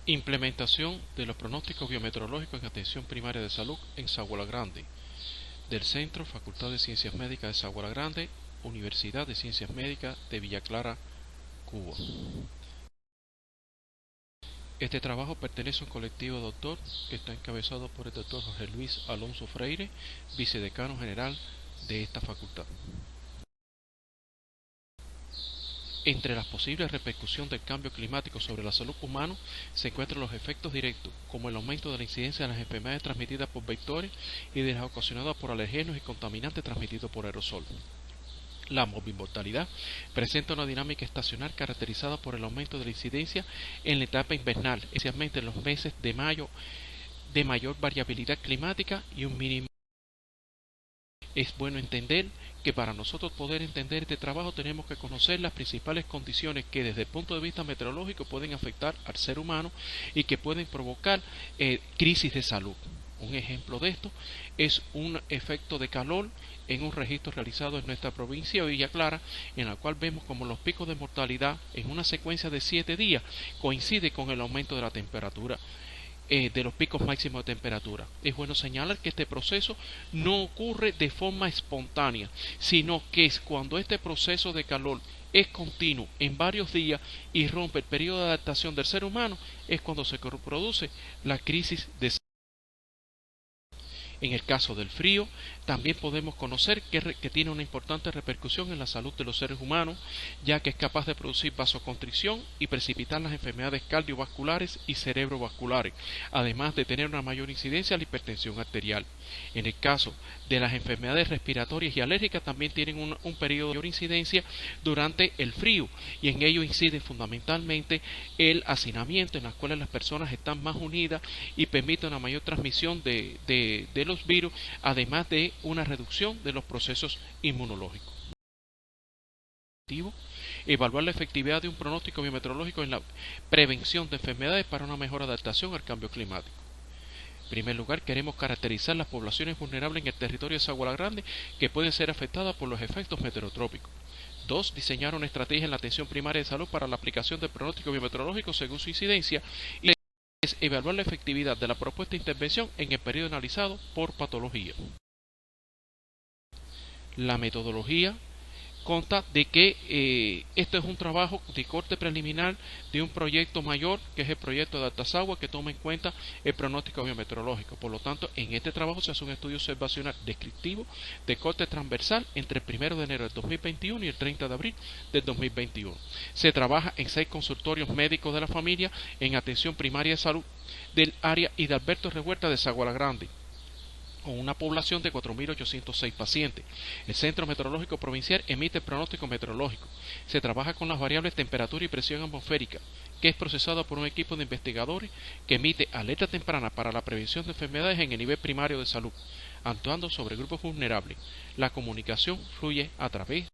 Implementación de los pronósticos biometeorológicos en atención primaria de salud en Sabana Grande, del Centro Facultad de Ciencias Médicas de Sabana Grande, Universidad de Ciencias Médicas de Villa Clara, Cuba. Este trabajo pertenece a un colectivo doctor que está encabezado por el doctor Jorge Luis Alonso Freire, vicedecano general de esta facultad. Entre las posibles repercusiones del cambio climático sobre la salud humana se encuentran los efectos directos, como el aumento de la incidencia de las enfermedades transmitidas por vectores y de las ocasionadas por alergenos y contaminantes transmitidos por aerosol. La morbimortalidad presenta una dinámica estacional caracterizada por el aumento de la incidencia en la etapa invernal, especialmente en los meses de mayo, de mayor variabilidad climática y un mínimo. Es bueno entender que para nosotros poder entender este trabajo tenemos que conocer las principales condiciones que desde el punto de vista meteorológico pueden afectar al ser humano y que pueden provocar crisis de salud. Un ejemplo de esto es un efecto de calor en un registro realizado en nuestra provincia de Villa Clara, en la cual vemos como los picos de mortalidad en una secuencia de 7 días coincide con el aumento de la temperatura, de los picos máximos de temperatura. Es bueno señalar que este proceso no ocurre de forma espontánea, sino que es cuando este proceso de calor es continuo en varios días y rompe el periodo de adaptación del ser humano, es cuando se produce la crisis de salud. En el caso del frío, también podemos conocer que tiene una importante repercusión en la salud de los seres humanos, ya que es capaz de producir vasoconstricción y precipitar las enfermedades cardiovasculares y cerebrovasculares, además de tener una mayor incidencia a la hipertensión arterial. En el caso de las enfermedades respiratorias y alérgicas, también tienen un periodo de mayor incidencia durante el frío, y en ello incide fundamentalmente el hacinamiento, en las cuales las personas están más unidas y permite una mayor transmisión de los virus, además de una reducción de los procesos inmunológicos. Evaluar la efectividad de un pronóstico biometeorológico en la prevención de enfermedades para una mejor adaptación al cambio climático. En primer lugar, queremos caracterizar las poblaciones vulnerables en el territorio de Sabana Grande que pueden ser afectadas por los efectos meteorotrópicos. 2. Diseñar una estrategia en la atención primaria de salud para la aplicación del pronóstico biometeorológico según su incidencia. Y es evaluar la efectividad de la propuesta de intervención en el periodo analizado por patología. La metodología consta de que esto es un trabajo de corte preliminar de un proyecto mayor, que es el proyecto de Altasagua, que toma en cuenta el pronóstico biometeorológico. Por lo tanto, en este trabajo se hace un estudio observacional descriptivo de corte transversal entre el 1 de enero del 2021 y el 30 de abril del 2021. Se trabaja en 6 consultorios médicos de la familia en atención primaria de salud del área y de Alberto Revuelta de Sabana Grande, con una población de 4.806 pacientes. El Centro Meteorológico Provincial emite el pronóstico meteorológico. Se trabaja con las variables temperatura y presión atmosférica, que es procesada por un equipo de investigadores que emite alerta temprana para la prevención de enfermedades en el nivel primario de salud, actuando sobre grupos vulnerables. La comunicación fluye a través.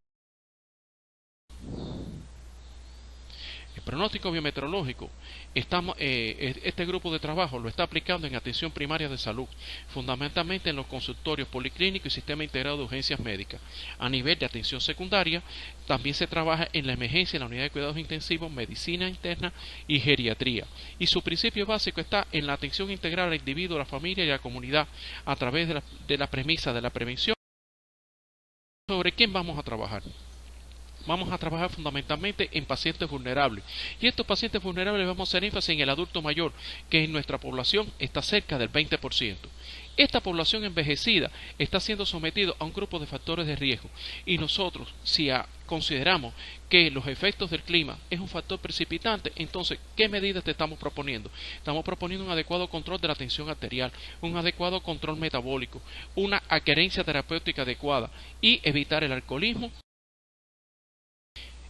El pronóstico biometeorológico, este grupo de trabajo lo está aplicando en atención primaria de salud, fundamentalmente en los consultorios policlínicos y sistema integrado de urgencias médicas. A nivel de atención secundaria, también se trabaja en la emergencia, en la unidad de cuidados intensivos, medicina interna y geriatría. Y su principio básico está en la atención integral al individuo, a la familia y a la comunidad, a través de la premisa de la prevención. ¿Sobre quién vamos a trabajar? Vamos a trabajar fundamentalmente en pacientes vulnerables. Y estos pacientes vulnerables vamos a hacer énfasis en el adulto mayor, que en nuestra población está cerca del 20%. Esta población envejecida está siendo sometida a un grupo de factores de riesgo. Y nosotros, si consideramos que los efectos del clima es un factor precipitante, entonces, ¿qué medidas te estamos proponiendo? Estamos proponiendo un adecuado control de la tensión arterial, un adecuado control metabólico, una adherencia terapéutica adecuada y evitar el alcoholismo.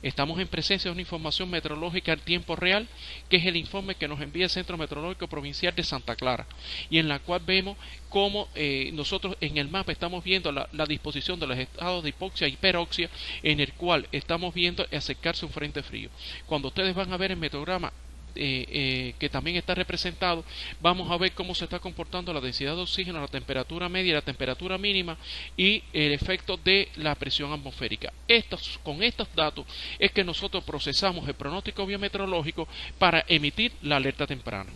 Estamos en presencia de una información meteorológica en tiempo real, que es el informe que nos envía el Centro Meteorológico Provincial de Santa Clara, y en la cual vemos cómo nosotros en el mapa estamos viendo la disposición de los estados de hipoxia y hiperoxia, en el cual estamos viendo acercarse un frente frío. Cuando ustedes van a ver el meteorograma que también está representado, vamos a ver cómo se está comportando la densidad de oxígeno, la temperatura media y la temperatura mínima y el efecto de la presión atmosférica. Con estos datos es que nosotros procesamos el pronóstico biometeorológico para emitir la alerta temprana.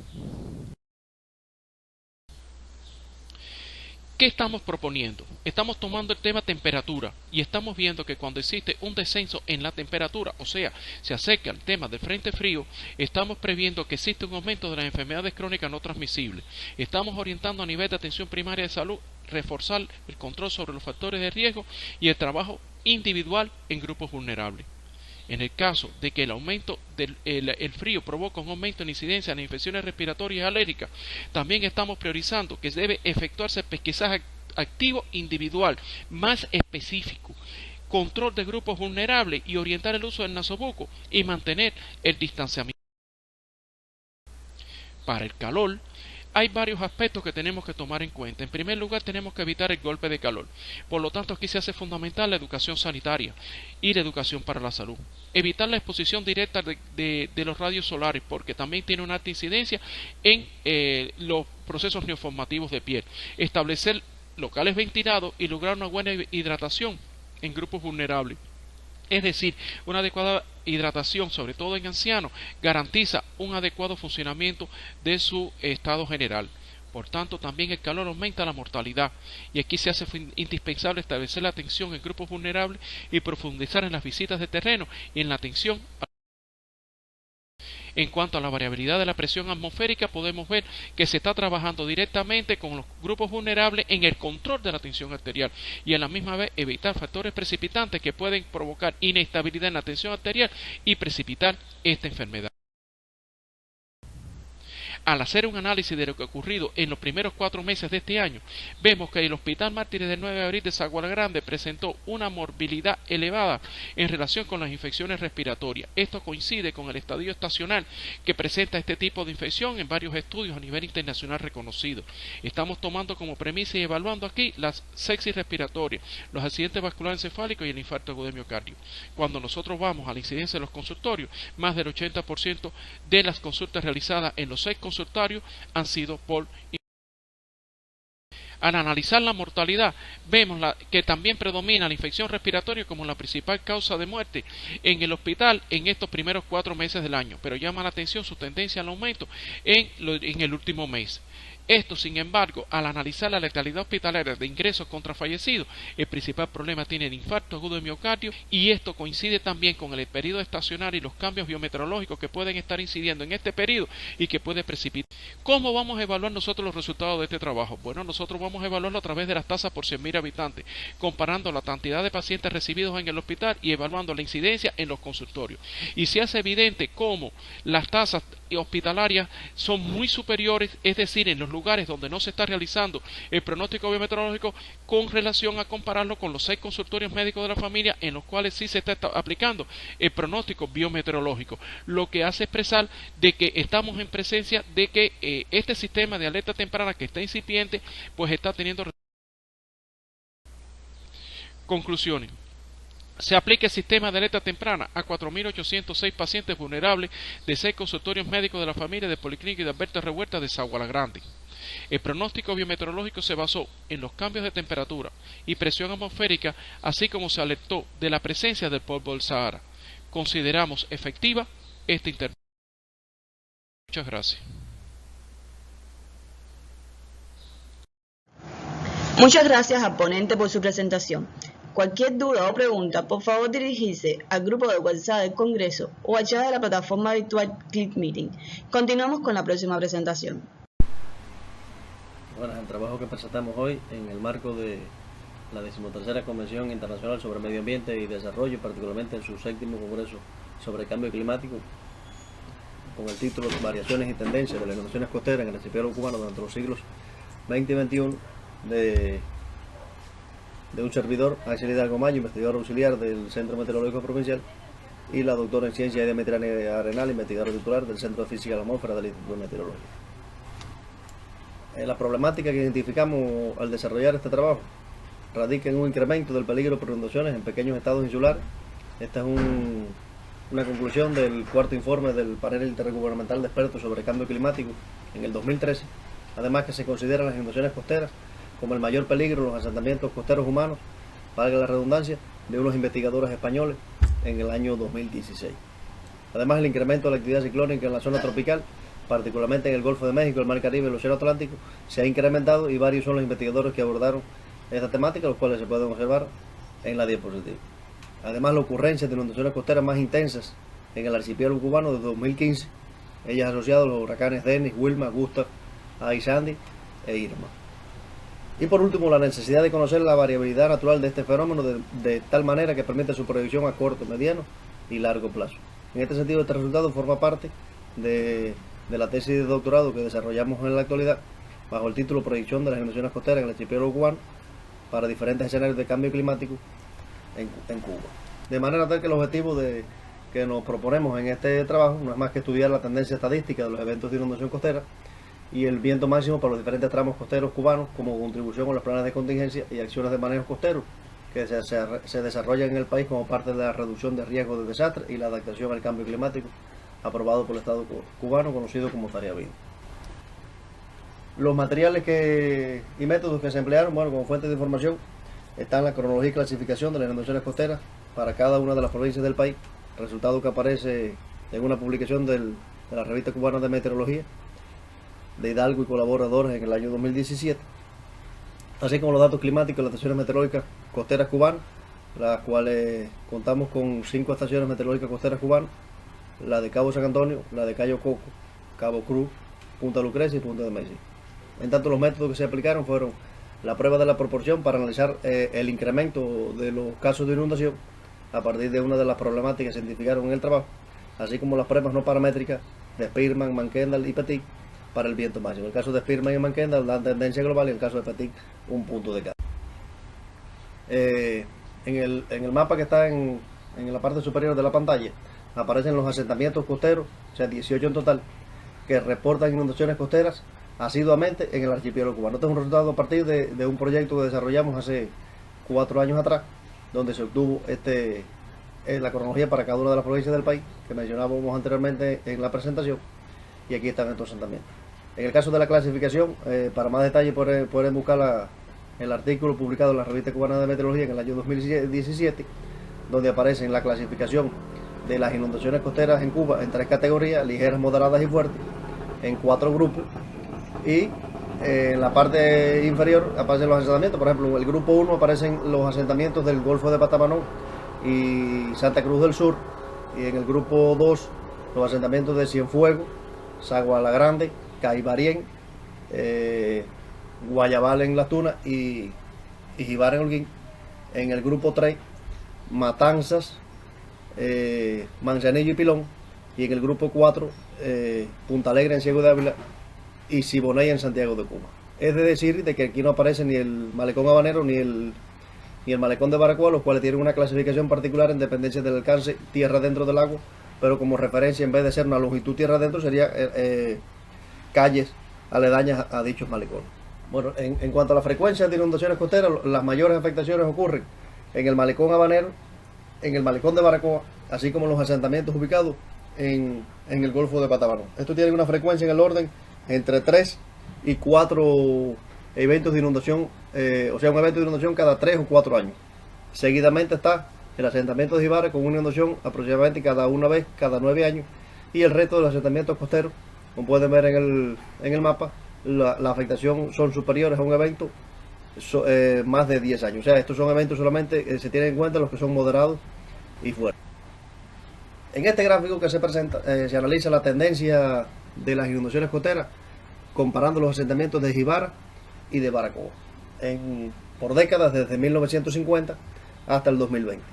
¿Qué estamos proponiendo? Estamos tomando el tema temperatura y estamos viendo que cuando existe un descenso en la temperatura, o sea, se acerca el tema del frente frío, estamos previendo que existe un aumento de las enfermedades crónicas no transmisibles. Estamos orientando a nivel de atención primaria de salud, reforzar el control sobre los factores de riesgo y el trabajo individual en grupos vulnerables. En el caso de que el aumento del frío provoca un aumento en incidencia en infecciones respiratorias y alérgicas, también estamos priorizando que debe efectuarse pesquisaje activo individual más específico, control de grupos vulnerables y orientar el uso del nasobuco y mantener el distanciamiento. Para el calor, hay varios aspectos que tenemos que tomar en cuenta. En primer lugar, tenemos que evitar el golpe de calor. Por lo tanto, aquí se hace fundamental la educación sanitaria y la educación para la salud. Evitar la exposición directa de los rayos solares, porque también tiene una alta incidencia en los procesos neoformativos de piel. Establecer locales ventilados y lograr una buena hidratación en grupos vulnerables. Es decir, una adecuada hidratación, sobre todo en ancianos, garantiza un adecuado funcionamiento de su estado general. Por tanto, también el calor aumenta la mortalidad y aquí se hace indispensable establecer la atención en grupos vulnerables y profundizar en las visitas de terreno y en la atención a. En cuanto a la variabilidad de la presión atmosférica, podemos ver que se está trabajando directamente con los grupos vulnerables en el control de la tensión arterial y a la misma vez evitar factores precipitantes que pueden provocar inestabilidad en la tensión arterial y precipitar esta enfermedad. Al hacer un análisis de lo que ha ocurrido en los primeros 4 meses de este año, vemos que el Hospital Mártires del 9 de abril de Sabana Grande presentó una morbilidad elevada en relación con las infecciones respiratorias. Esto coincide con el estadio estacional que presenta este tipo de infección en varios estudios a nivel internacional reconocido. Estamos tomando como premisa y evaluando aquí las sepsis respiratorias, los accidentes vasculares encefálicos y el infarto agudo de miocardio. Cuando nosotros vamos a la incidencia de los consultorios, más del 80% de las consultas realizadas en los 6 consultorios han sido por. Al analizar la mortalidad, vemos que también predomina la infección respiratoria como la principal causa de muerte en el hospital en estos primeros 4 meses del año, pero llama la atención su tendencia al aumento en el último mes. Esto, sin embargo, al analizar la letalidad hospitalaria de ingresos contra fallecidos, el principal problema tiene el infarto agudo de miocardio y esto coincide también con el periodo estacionario y los cambios biometeorológicos que pueden estar incidiendo en este periodo y que puede precipitar. ¿Cómo vamos a evaluar nosotros los resultados de este trabajo? Bueno, nosotros vamos a evaluarlo a través de las tasas por 100.000 habitantes, comparando la cantidad de pacientes recibidos en el hospital y evaluando la incidencia en los consultorios. Y se hace evidente cómo las tasas hospitalarias son muy superiores, es decir, en los lugares donde no se está realizando el pronóstico biometeorológico con relación a compararlo con los 6 consultorios médicos de la familia en los cuales sí se está aplicando el pronóstico biometeorológico, lo que hace expresar de que estamos en presencia de que este sistema de alerta temprana que está incipiente pues está teniendo conclusiones. Se aplica el sistema de alerta temprana a 4.806 pacientes vulnerables de 6 consultorios médicos de la familia de Policlínica y de Alberto Revuelta de Sabana Grande. El pronóstico biometeorológico se basó en los cambios de temperatura y presión atmosférica, así como se alertó de la presencia del polvo del Sahara. Consideramos efectiva esta intervención. Muchas gracias. Muchas gracias al ponente por su presentación. Cualquier duda o pregunta, por favor dirigirse al grupo de WhatsApp del Congreso o al chat de la plataforma virtual Click Meeting. Continuamos con la próxima presentación. Bueno, el trabajo que presentamos hoy en el marco de la 13ª Convención Internacional sobre Medio Ambiente y Desarrollo, particularmente en su 7º Congreso sobre el Cambio Climático, con el título Variaciones y Tendencias de las Inundaciones Costeras en el archipiélago cubano durante los siglos XX y XXI, de un servidor, Axel Hidalgo Mayo, investigador auxiliar del Centro Meteorológico Provincial, y la doctora en Ciencia Aida Metrani Arenal, investigadora titular del Centro de Física de la Atmósfera del Instituto Meteorológico. La problemática que identificamos al desarrollar este trabajo radica en un incremento del peligro por inundaciones en pequeños estados insulares. Este es un una conclusión del cuarto informe del panel intergubernamental de expertos sobre cambio climático en el 2013, además que se consideran las inundaciones costeras como el mayor peligro en los asentamientos costeros humanos, valga la redundancia, de unos investigadores españoles en el año 2016. Además, el incremento de la actividad ciclónica en la zona tropical, particularmente en el Golfo de México, el Mar Caribe y el Océano Atlántico, se ha incrementado y varios son los investigadores que abordaron esta temática, los cuales se pueden observar en la diapositiva. Además, la ocurrencia de inundaciones costeras más intensas en el archipiélago cubano desde 2015, ellas asociadas a los huracanes Dennis, Wilma, Gustav, Sandy e Irma. Y por último, la necesidad de conocer la variabilidad natural de este fenómeno de tal manera que permita su predicción a corto, mediano y largo plazo. En este sentido, este resultado forma parte de la tesis de doctorado que desarrollamos en la actualidad bajo el título Predicción de las inundaciones costeras en el archipiélago cubano para diferentes escenarios de cambio climático en Cuba. De manera tal que el objetivo que nos proponemos en este trabajo no es más que estudiar la tendencia estadística de los eventos de inundación costera y el viento máximo para los diferentes tramos costeros cubanos como contribución a los planes de contingencia y acciones de manejo costero que se desarrollan en el país como parte de la reducción de riesgos de desastre y la adaptación al cambio climático aprobado por el Estado cubano, conocido como Tarea BIN. Los materiales y métodos que se emplearon, bueno, como fuente de información, están la cronología y clasificación de las inundaciones costeras para cada una de las provincias del país, resultado que aparece en una publicación de la revista cubana de meteorología, de Hidalgo y colaboradores en el año 2017, así como los datos climáticos y las estaciones meteorológicas costeras cubanas, las cuales contamos con 5 estaciones meteorológicas costeras cubanas, la de Cabo San Antonio, la de Cayo Coco, Cabo Cruz, Punta Lucrecia y Punta de Messi. En tanto, los métodos que se aplicaron fueron la prueba de la proporción para analizar el incremento de los casos de inundación a partir de una de las problemáticas que se identificaron en el trabajo, así como las pruebas no paramétricas de Spearman, Mankendal y Petit para el viento máximo. En el caso de Spearman y Mankendal dan tendencia global y en el caso de Petit un punto de cambio. En el mapa que está en la parte superior de la pantalla aparecen los asentamientos costeros, o sea 18 en total, que reportan inundaciones costeras asiduamente en el archipiélago cubano. Este es un resultado a partir de un proyecto que desarrollamos hace 4 años atrás, donde se obtuvo la cronología para cada una de las provincias del país, que mencionábamos anteriormente en la presentación, y aquí están estos asentamientos. En el caso de la clasificación, para más detalle pueden buscar el artículo publicado en la revista cubana de meteorología en el año 2017, donde aparece en la clasificación de las inundaciones costeras en Cuba en 3 categorías: ligeras, moderadas y fuertes, en 4 grupos, y en la parte inferior aparecen los asentamientos. Por ejemplo, en el grupo 1 aparecen los asentamientos del Golfo de Patamanó y Santa Cruz del Sur, y en el grupo 2 los asentamientos de Cienfuegos, Sagua la Grande, Caibarien, Guayabal en Las Tunas y Jibar en Holguín. En el grupo 3 Matanzas, Manzanillo y Pilón, y en el grupo 4 Punta Alegre en Ciego de Ávila y Siboney en Santiago de Cuba. Es de decir de que aquí no aparece ni el malecón habanero ni el malecón de Baracoa, los cuales tienen una clasificación particular en dependencia del alcance tierra dentro del agua, pero como referencia, en vez de ser una longitud tierra adentro, sería calles aledañas a dichos malecones. Bueno, en cuanto a la frecuencia de inundaciones costeras, las mayores afectaciones ocurren en el malecón habanero, en el malecón de Baracoa, así como en los asentamientos ubicados en el Golfo de Patamanó. Esto tiene una frecuencia en el orden entre 3 y 4 eventos de inundación, o sea, un evento de inundación cada 3 o 4 años. Seguidamente está el asentamiento de Jibar con una inundación aproximadamente una vez cada 9 años, y el resto de los asentamientos costeros, como pueden ver en el mapa, la afectación son superiores a un evento más de 10 años. O sea, estos son eventos solamente, se tienen en cuenta los que son moderados y fuertes. En este gráfico que se presenta, se analiza la tendencia de las inundaciones costeras comparando los asentamientos de Jibar y de Baracoa por décadas, desde 1950 hasta el 2020.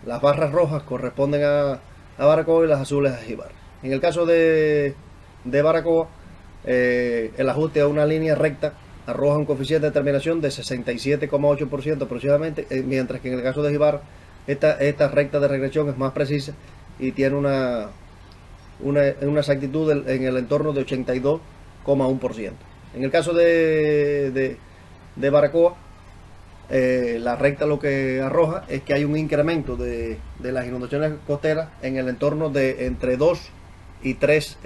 Las barras rojas corresponden a Baracoa y las azules a Jibar. En el caso de Baracoa, el ajuste a una línea recta arroja un coeficiente de terminación de 67,8% aproximadamente, mientras que en el caso de Jibar esta recta de regresión es más precisa y tiene una exactitud en el entorno de 82,1%. En el caso de Baracoa, la recta lo que arroja es que hay un incremento de las inundaciones costeras en el entorno de entre 2 y 3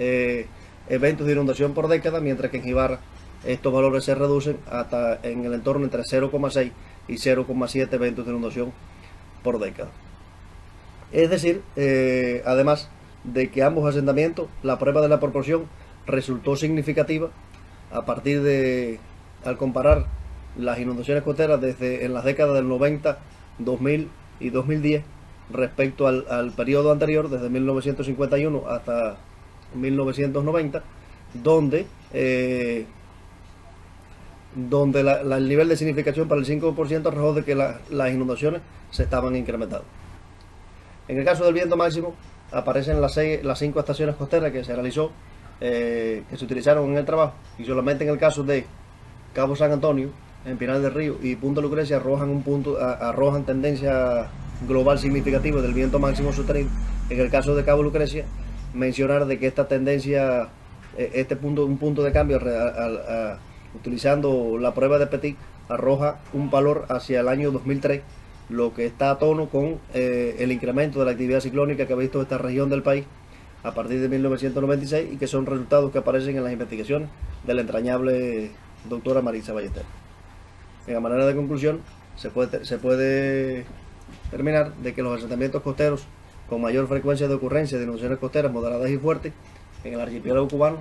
eventos de inundación por década, mientras que en Jibara estos valores se reducen hasta en el entorno entre 0,6 y 0,7 eventos de inundación por década. Es decir, además de que ambos asentamientos, la prueba de la proporción resultó significativa a partir de, al comparar las inundaciones costeras desde en las décadas del 90, 2000 y 2010 respecto al periodo anterior, desde 1951 hasta 1990, donde el nivel de significación para el 5% arrojó de que las inundaciones se estaban incrementando. En el caso del viento máximo, aparecen las 5 estaciones costeras que se realizó, que se utilizaron en el trabajo, y solamente en el caso de Cabo San Antonio, en Pinar del Río y Punta Lucrecia arrojan tendencia global significativa del viento máximo sostenido. En el caso de Cabo Lucrecia, mencionar de que esta tendencia, un punto de cambio utilizando la prueba de Petit, arroja un valor hacia el año 2003, lo que está a tono con el incremento de la actividad ciclónica que ha visto esta región del país a partir de 1996, y que son resultados que aparecen en las investigaciones de la entrañable doctora Marisa Ballester. En manera de conclusión, se puede terminar de que los asentamientos costeros con mayor frecuencia de ocurrencia de inundaciones costeras moderadas y fuertes en el archipiélago cubano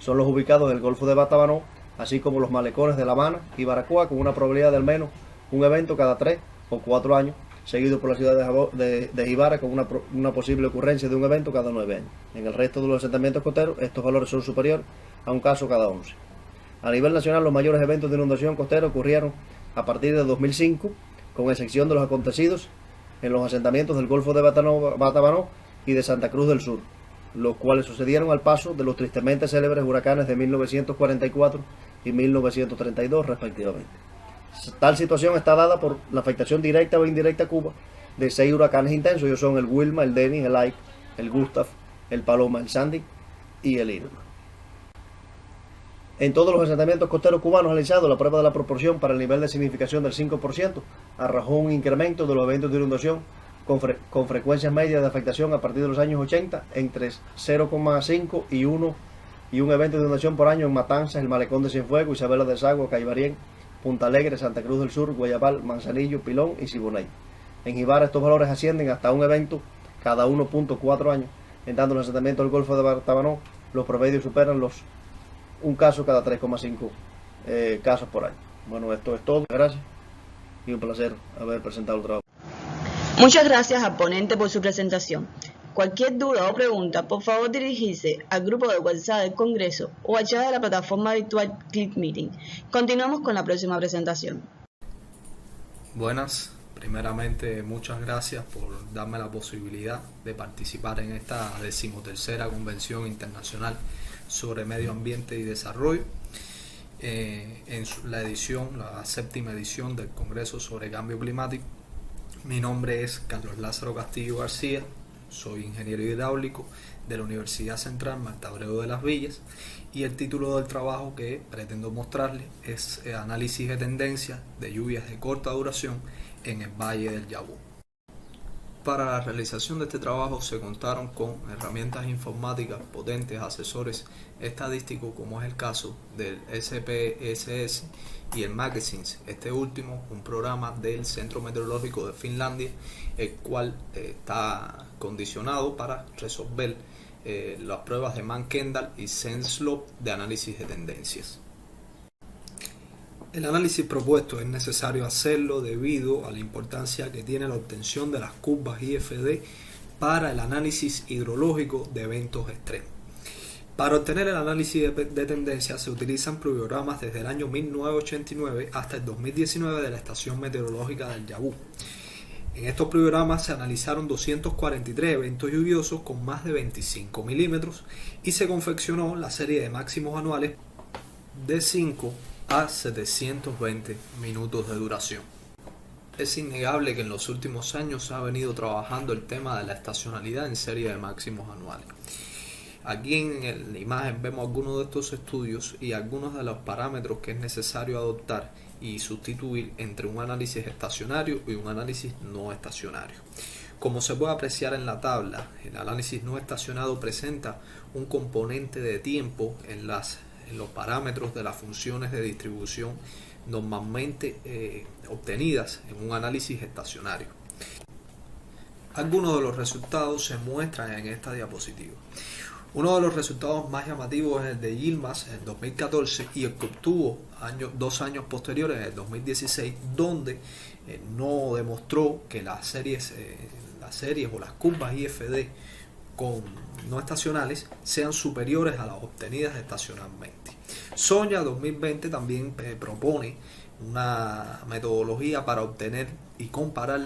son los ubicados en el Golfo de Batabanó, así como los malecones de La Habana y Baracoa, con una probabilidad de al menos un evento cada 3 o 4 años, seguido por la ciudad de Jibara con una posible ocurrencia de un evento cada 9 años. En el resto de los asentamientos costeros, estos valores son superiores a un caso cada 11. A nivel nacional, los mayores eventos de inundación costera ocurrieron a partir de 2005, con excepción de los acontecidos en los asentamientos del Golfo de Batabanó y de Santa Cruz del Sur, los cuales sucedieron al paso de los tristemente célebres huracanes de 1944 y 1932 respectivamente. Tal situación está dada por la afectación directa o indirecta a Cuba de 6 huracanes intensos. Ellos son el Wilma, el Dennis, el Ike, el Gustav, el Paloma, el Sandy y el Irma. En todos los asentamientos costeros cubanos realizados, la prueba de la proporción para el nivel de significación del 5% arrojó un incremento de los eventos de inundación con frecuencias medias de afectación a partir de los años 80 entre 0,5 y 1 y un evento de inundación por año en Matanzas, el Malecón de Cienfuegos, Isabela de Sagua, Caibarien, Punta Alegre, Santa Cruz del Sur, Guayabal, Manzanillo, Pilón y Siboney. En Jibara estos valores ascienden hasta un evento cada 1,4 años. En tanto, en el asentamiento del Golfo de Batabanó, los promedios superan un caso cada 3,5 casos por año. Bueno, esto es todo. Gracias y un placer haber presentado el trabajo. Muchas gracias al ponente por su presentación. Cualquier duda o pregunta, por favor dirigirse al grupo de WhatsApp del Congreso o al chat de la plataforma virtual Click Meeting. Continuamos con la próxima presentación. Buenas, primeramente muchas gracias por darme la posibilidad de participar en esta 13ª Convención Internacional sobre Medio Ambiente y Desarrollo, en la 7ª edición del Congreso sobre Cambio Climático. Mi nombre es Carlos Lázaro Castillo García, soy ingeniero hidráulico de la Universidad Central Marta Abreu de las Villas, y el título del trabajo que pretendo mostrarles es Análisis de tendencias de lluvias de corta duración en el Valle del Yabú. Para la realización de este trabajo se contaron con herramientas informáticas potentes, asesores estadísticos, como es el caso del SPSS y el Magazines, este último un programa del Centro Meteorológico de Finlandia, el cual está condicionado para resolver las pruebas de Mann-Kendall y Sense-Slope de análisis de tendencias. El análisis propuesto es necesario hacerlo debido a la importancia que tiene la obtención de las curvas IFD para el análisis hidrológico de eventos extremos. Para obtener el análisis de tendencias se utilizan programas desde el año 1989 hasta el 2019 de la Estación Meteorológica del Yabú. En estos programas se analizaron 243 eventos lluviosos con más de 25 milímetros y se confeccionó la serie de máximos anuales de 5 a 720 minutos de duración. Es innegable que en los últimos años se ha venido trabajando el tema de la estacionalidad en serie de máximos anuales. Aquí en la imagen vemos algunos de estos estudios y algunos de los parámetros que es necesario adoptar y sustituir entre un análisis estacionario y un análisis no estacionario. Como se puede apreciar en la tabla, el análisis no estacionario presenta un componente de tiempo en los parámetros de las funciones de distribución normalmente obtenidas en un análisis estacionario. Algunos de los resultados se muestran en esta diapositiva. Uno de los resultados más llamativos es el de Yilmaz en 2014 y el que obtuvo 2 años posteriores, en el 2016, donde no demostró que las series o las curvas IFD no estacionales sean superiores a las obtenidas estacionalmente. Sonia 2020 también propone una metodología para obtener y comparar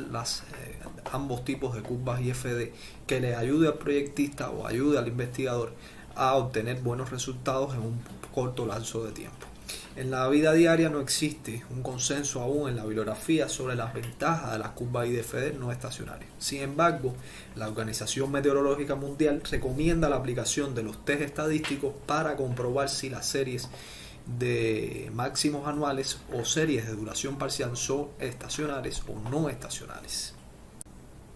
ambos tipos de curvas IFD que le ayude al proyectista o ayude al investigador a obtener buenos resultados en un corto lapso de tiempo. En la vida diaria no existe un consenso aún en la bibliografía sobre las ventajas de las curvas IFD no estacionarias. Sin embargo, la Organización Meteorológica Mundial recomienda la aplicación de los test estadísticos para comprobar si las series de máximos anuales o series de duración parcial son estacionales o no estacionales.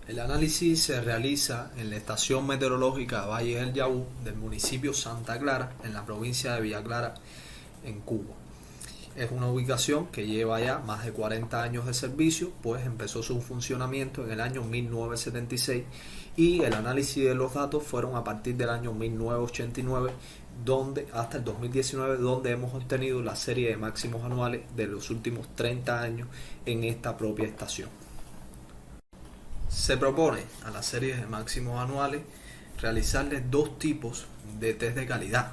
El análisis se realiza en la estación meteorológica Valle del Yaú del municipio Santa Clara, en la provincia de Villa Clara, en Cuba. Es una ubicación que lleva ya más de 40 años de servicio, pues empezó su funcionamiento en el año 1976 y el análisis de los datos fueron a partir del año 1989 hasta el 2019, donde hemos obtenido la serie de máximos anuales de los últimos 30 años en esta propia estación. Se propone a las series de máximos anuales realizarles 2 tipos de test de calidad: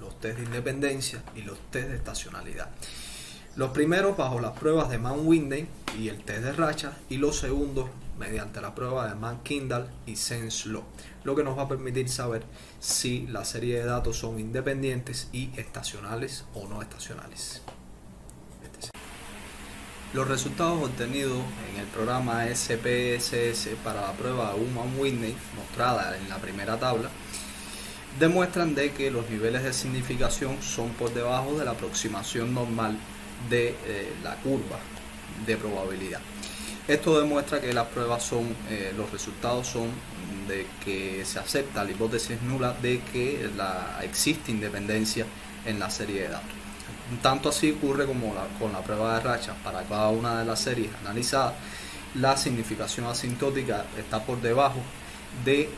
los test de independencia y los test de estacionalidad. Los primeros bajo las pruebas de Mann-Whitney y el test de Rachas, y los segundos mediante la prueba de Mann-Kendall y Sense-Law, lo que nos va a permitir saber si la serie de datos son independientes y estacionales o no estacionales. Los resultados obtenidos en el programa SPSS para la prueba de Mann-Whitney, mostrada en la primera tabla, demuestran de que los niveles de significación son por debajo de la aproximación normal de la curva de probabilidad. Esto demuestra que las pruebas los resultados son de que se acepta la hipótesis nula de que existe independencia en la serie de datos. Tanto así ocurre como con la prueba de Rachas. Para cada una de las series analizadas, la significación asintótica está por debajo de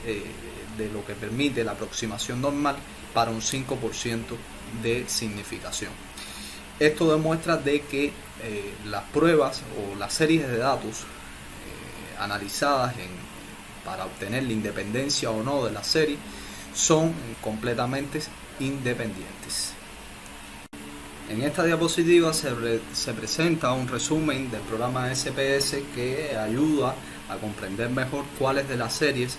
lo que permite la aproximación normal para un 5% de significación. Esto demuestra de que las pruebas o las series de datos analizadas para obtener la independencia o no de la serie son completamente independientes. En esta diapositiva se presenta un resumen del programa SPS que ayuda a comprender mejor cuáles de las series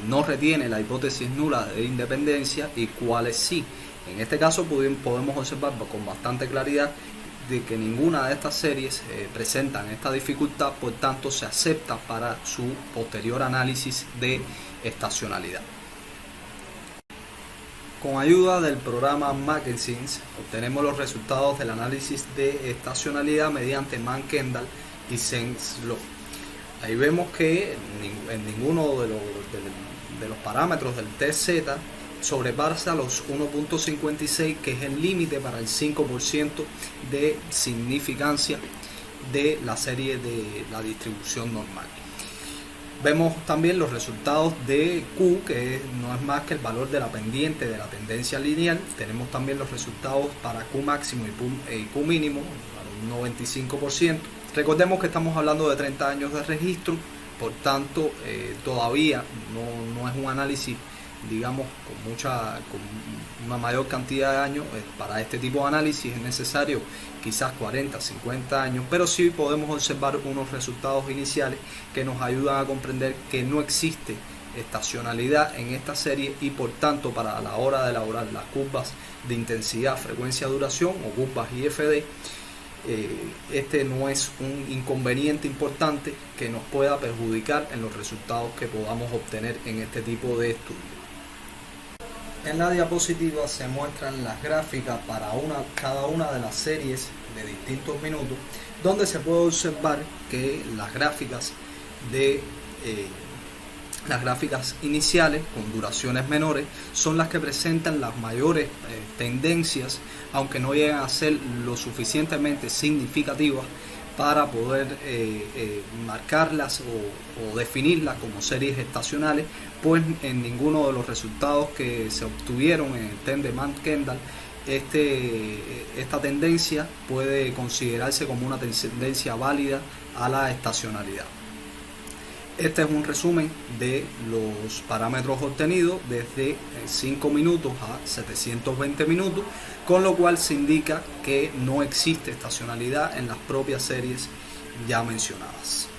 no retiene la hipótesis nula de independencia y cuáles sí. En este caso podemos observar con bastante claridad de que ninguna de estas series presentan esta dificultad, por tanto se acepta para su posterior análisis de estacionalidad. Con ayuda del programa Mackenzie obtenemos los resultados del análisis de estacionalidad mediante Mann-Kendall y Sense-Law. Ahí vemos que en ninguno de los parámetros del test Z sobrepasa los 1.56, que es el límite para el 5% de significancia de la serie de la distribución normal. Vemos también los resultados de Q, que no es más que el valor de la pendiente de la tendencia lineal. Tenemos también los resultados para Q máximo y Q mínimo, para un 95%. Recordemos que estamos hablando de 30 años de registro, por tanto todavía no es un análisis, digamos, con una mayor cantidad de años. Para este tipo de análisis es necesario quizás 40, 50 años, pero sí podemos observar unos resultados iniciales que nos ayudan a comprender que no existe estacionalidad en esta serie y por tanto para la hora de elaborar las curvas de intensidad, frecuencia, duración o curvas IFD, este no es un inconveniente importante que nos pueda perjudicar en los resultados que podamos obtener en este tipo de estudios. En la diapositiva se muestran las gráficas para cada una de las series de distintos minutos, donde se puede observar que las gráficas iniciales con duraciones menores son las que presentan las mayores tendencias, aunque no llegan a ser lo suficientemente significativas para poder marcarlas o definirlas como series estacionales, pues en ninguno de los resultados que se obtuvieron en el test de Mann-Kendall esta tendencia puede considerarse como una tendencia válida a la estacionalidad. Este es un resumen de los parámetros obtenidos desde 5 minutos a 720 minutos, con lo cual se indica que no existe estacionalidad en las propias series ya mencionadas.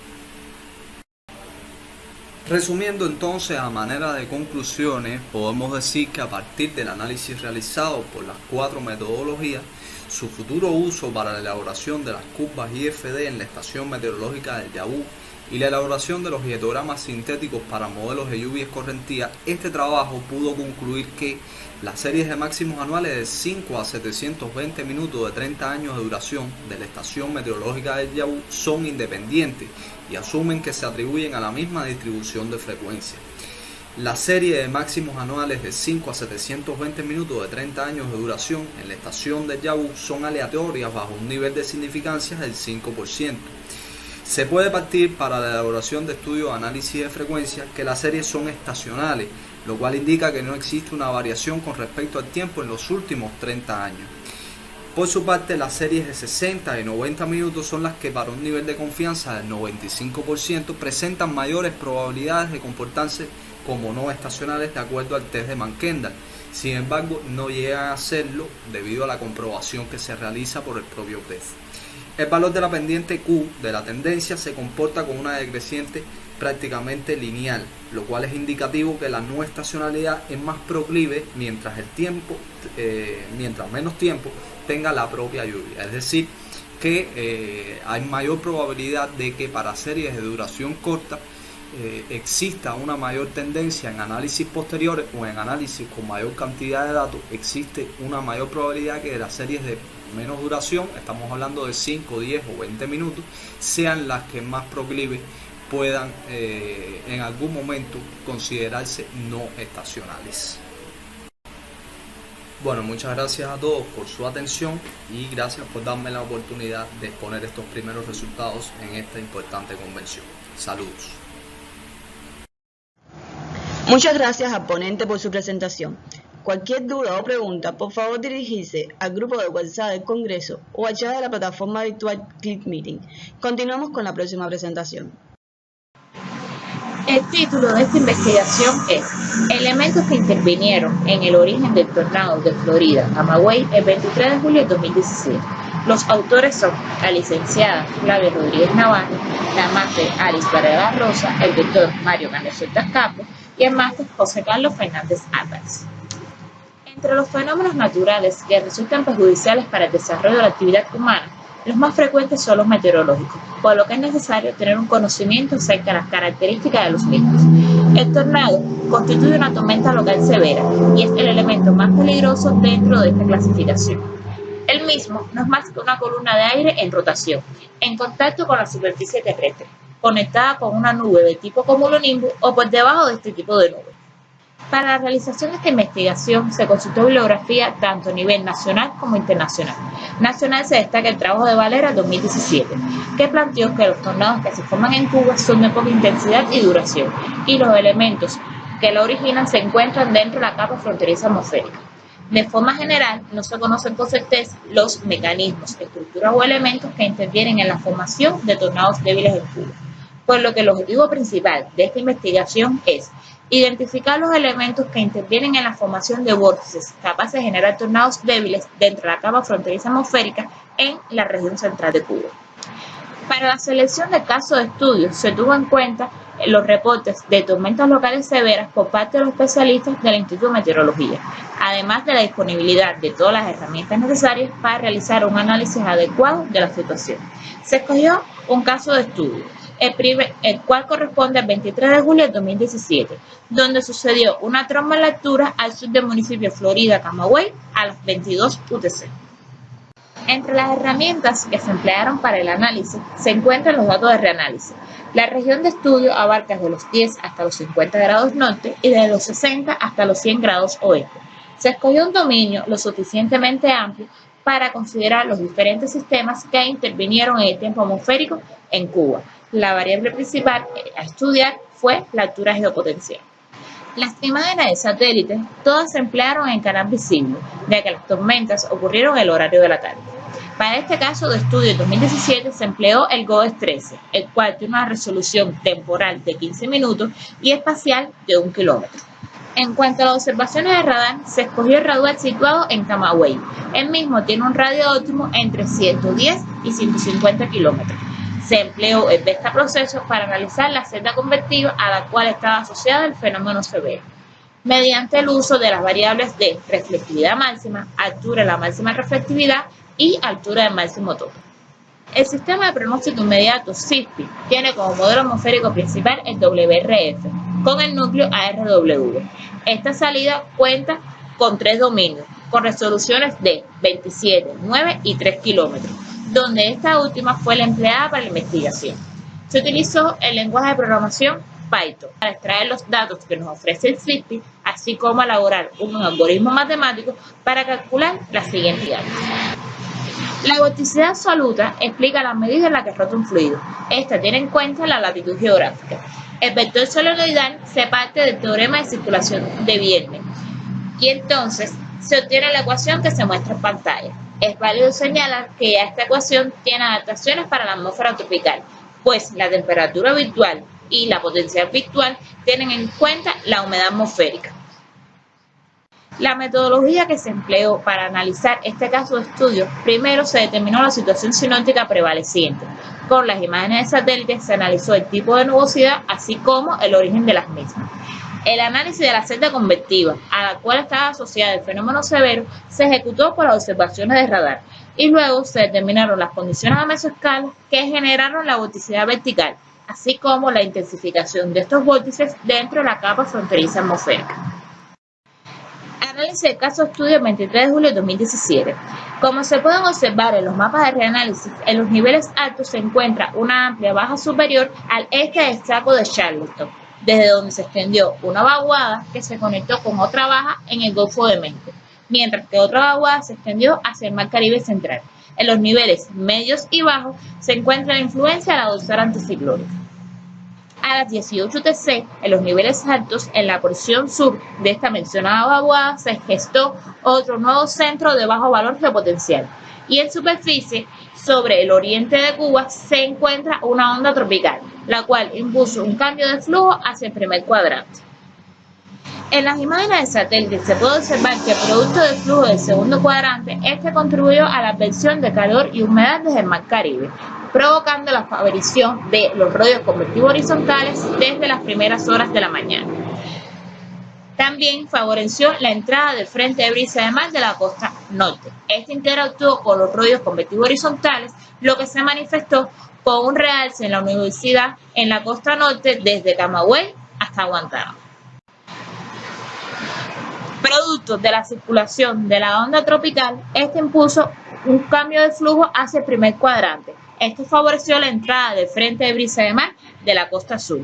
Resumiendo entonces, a manera de conclusiones, podemos decir que a partir del análisis realizado por las 4 metodologías, su futuro uso para la elaboración de las curvas IFD en la estación meteorológica del Yabú y la elaboración de los hietogramas sintéticos para modelos de lluvia escorrentía, este trabajo pudo concluir que las series de máximos anuales de 5 a 720 minutos de 30 años de duración de la estación meteorológica del Yabú son independientes y asumen que se atribuyen a la misma distribución de frecuencia. La serie de máximos anuales de 5 a 720 minutos de 30 años de duración en la estación del Yabú son aleatorias bajo un nivel de significancia del 5%. Se puede partir para la elaboración de estudios de análisis de frecuencia que las series son estacionales, lo cual indica que no existe una variación con respecto al tiempo en los últimos 30 años. Por su parte, las series de 60 y 90 minutos son las que para un nivel de confianza del 95% presentan mayores probabilidades de comportarse como no estacionales de acuerdo al test de Mann-Kendall. Sin embargo, no llegan a hacerlo debido a la comprobación que se realiza por el propio test. El valor de la pendiente Q de la tendencia se comporta con una decreciente prácticamente lineal, lo cual es indicativo que la no estacionalidad es más proclive mientras menos tiempo tenga la propia lluvia. Es decir, que hay mayor probabilidad de que para series de duración corta exista una mayor tendencia en análisis posteriores o en análisis con mayor cantidad de datos. Existe una mayor probabilidad que las series de menos duración, estamos hablando de 5, 10 o 20 minutos, sean las que más proclives puedan en algún momento considerarse no estacionales. Bueno, muchas gracias a todos por su atención y gracias por darme la oportunidad de exponer estos primeros resultados en esta importante convención. Saludos. Muchas gracias al ponente por su presentación. Cualquier duda o pregunta, por favor dirigirse al grupo de WhatsApp del Congreso o al chat de la plataforma virtual Click Meeting. Continuamos con la próxima presentación. El título de esta investigación es Elementos que intervinieron en el origen del tornado de Florida, Camagüey, el 23 de julio de 2017. Los autores son la licenciada Flavia Rodríguez Navarro, la máster Alice Varela Rosa, el doctor Mario Carlos Campos y el máster José Carlos Fernández Álvarez. Entre los fenómenos naturales que resultan perjudiciales para el desarrollo de la actividad humana, los más frecuentes son los meteorológicos, por lo que es necesario tener un conocimiento acerca de las características de los mismos. El tornado constituye una tormenta local severa y es el elemento más peligroso dentro de esta clasificación. El mismo no es más que una columna de aire en rotación, en contacto con la superficie terrestre, conectada con una nube de tipo cumulonimbus o por debajo de este tipo de nube. Para la realización de esta investigación se consultó bibliografía tanto a nivel nacional como internacional. Nacional se destaca el trabajo de Valera 2017, que planteó que los tornados que se forman en Cuba son de poca intensidad y duración, y los elementos que la originan se encuentran dentro de la capa fronteriza atmosférica. De forma general, no se conocen con certeza los mecanismos, estructuras o elementos que intervienen en la formación de tornados débiles en Cuba, por lo que el objetivo principal de esta investigación es identificar los elementos que intervienen en la formación de vórtices capaces de generar tornados débiles dentro de la capa fronteriza atmosférica en la región central de Cuba. Para la selección de casos de estudio se tuvo en cuenta los reportes de tormentas locales severas por parte de los especialistas del Instituto de Meteorología, además de la disponibilidad de todas las herramientas necesarias para realizar un análisis adecuado de la situación. Se escogió un caso de estudio, el cual corresponde al 23 de julio de 2017, donde sucedió una tromba en la altura al sur del municipio de Florida, Camagüey, a las 22 UTC. Entre las herramientas que se emplearon para el análisis se encuentran los datos de reanálisis. La región de estudio abarca desde los 10 hasta los 50 grados norte y desde los 60 hasta los 100 grados oeste. Se escogió un dominio lo suficientemente amplio para considerar los diferentes sistemas que intervinieron en el tiempo atmosférico en Cuba. La variable principal a estudiar fue la altura geopotencial. Las imágenes de satélite todas se emplearon en canal visible, ya que las tormentas ocurrieron en el horario de la tarde. Para este caso de estudio de 2017 se empleó el GOES-13, el cual tiene una resolución temporal de 15 minutos y espacial de 1 kilómetro. En cuanto a las observaciones de radar, se escogió el radar situado en Camagüey. El mismo tiene un radio óptimo entre 110 y 150 kilómetros. Se empleó el Vesta proceso para analizar la celda convectiva a la cual estaba asociada el fenómeno severo, mediante el uso de las variables de reflectividad máxima, altura de la máxima reflectividad y altura del máximo tope. El sistema de pronóstico inmediato SISPI tiene como modelo atmosférico principal el WRF, con el núcleo ARW. Esta salida cuenta con 3 dominios, con resoluciones de 27, 9 y 3 kilómetros, donde esta última fue la empleada para la investigación. Se utilizó el lenguaje de programación Python para extraer los datos que nos ofrece el SISPI, así como elaborar un algoritmo matemático para calcular la siguiente datos. La vorticidad absoluta explica la medida en la que rota un fluido. Esta tiene en cuenta la latitud geográfica. El vector solenoidal se parte del teorema de circulación de Viernes y entonces se obtiene la ecuación que se muestra en pantalla. Es válido señalar que ya esta ecuación tiene adaptaciones para la atmósfera tropical, pues la temperatura virtual y la potencial virtual tienen en cuenta la humedad atmosférica. La metodología que se empleó para analizar este caso de estudio, primero se determinó la situación sinóptica prevaleciente. Con las imágenes de satélite se analizó el tipo de nubosidad, así como el origen de las mismas. El análisis de la celda convectiva, a la cual estaba asociada el fenómeno severo, se ejecutó por las observaciones de radar y luego se determinaron las condiciones a mesoescala que generaron la vorticidad vertical, así como la intensificación de estos vórtices dentro de la capa fronteriza atmosférica. Análisis del caso de estudio el 23 de julio de 2017. Como se pueden observar en los mapas de reanálisis, en los niveles altos se encuentra una amplia baja superior al este del saco de Charleston, desde donde se extendió una vaguada que se conectó con otra baja en el Golfo de México, mientras que otra vaguada se extendió hacia el Mar Caribe Central. En los niveles medios y bajos se encuentra la influencia de la dorsal anticiclónica. A las 18 UTC, en los niveles altos, en la porción sur de esta mencionada vaguada, se gestó otro nuevo centro de bajo valor geopotencial. Y en superficie, sobre el oriente de Cuba, se encuentra una onda tropical, la cual impuso un cambio de flujo hacia el primer cuadrante. En las imágenes de satélite se puede observar que producto del flujo del segundo cuadrante, este contribuyó a la absorción de calor y humedad desde el Mar Caribe, provocando la aparición de los rollos convectivos horizontales desde las primeras horas de la mañana. También favoreció la entrada del frente de brisa de mar de la costa norte. Este interactuó con los rollos convectivos horizontales, lo que se manifestó con un realce en la nubosidad en la costa norte desde Camagüey hasta Guantánamo. Producto de la circulación de la onda tropical, este impuso un cambio de flujo hacia el primer cuadrante. Esto favoreció la entrada del frente de brisa de mar de la costa sur.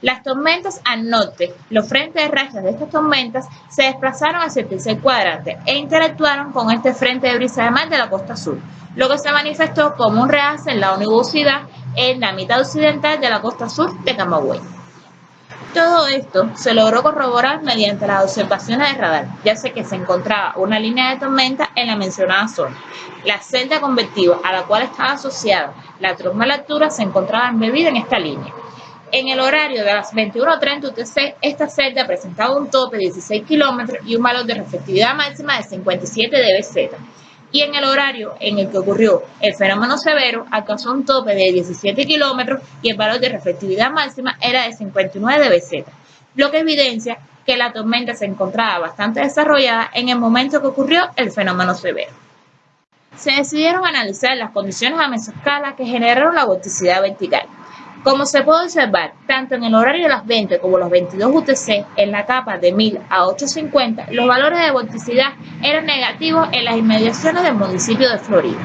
Las tormentas al norte, los frentes de rachas de estas tormentas se desplazaron hacia el tercer cuadrante e interactuaron con este frente de brisa de mar de la costa sur, lo que se manifestó como un realce en la nubosidad en la mitad occidental de la costa sur de Camagüey. Todo esto se logró corroborar mediante las observaciones de radar, ya que se encontraba una línea de tormenta en la mencionada zona. La celda convectiva a la cual estaba asociada la tromba a la altura se encontraba embebida en esta línea. En el horario de las 21:30 UTC, esta celda presentaba un tope de 16 kilómetros y un valor de reflectividad máxima de 57 dBz. Y en el horario en el que ocurrió el fenómeno severo, alcanzó un tope de 17 kilómetros y el valor de reflectividad máxima era de 59 dBz, lo que evidencia que la tormenta se encontraba bastante desarrollada en el momento que ocurrió el fenómeno severo. Se decidieron analizar las condiciones a mesoescala que generaron la vorticidad vertical. Como se puede observar, tanto en el horario de las 20 como los 22 UTC, en la capa de 1000 a 850, los valores de vorticidad eran negativos en las inmediaciones del municipio de Florida,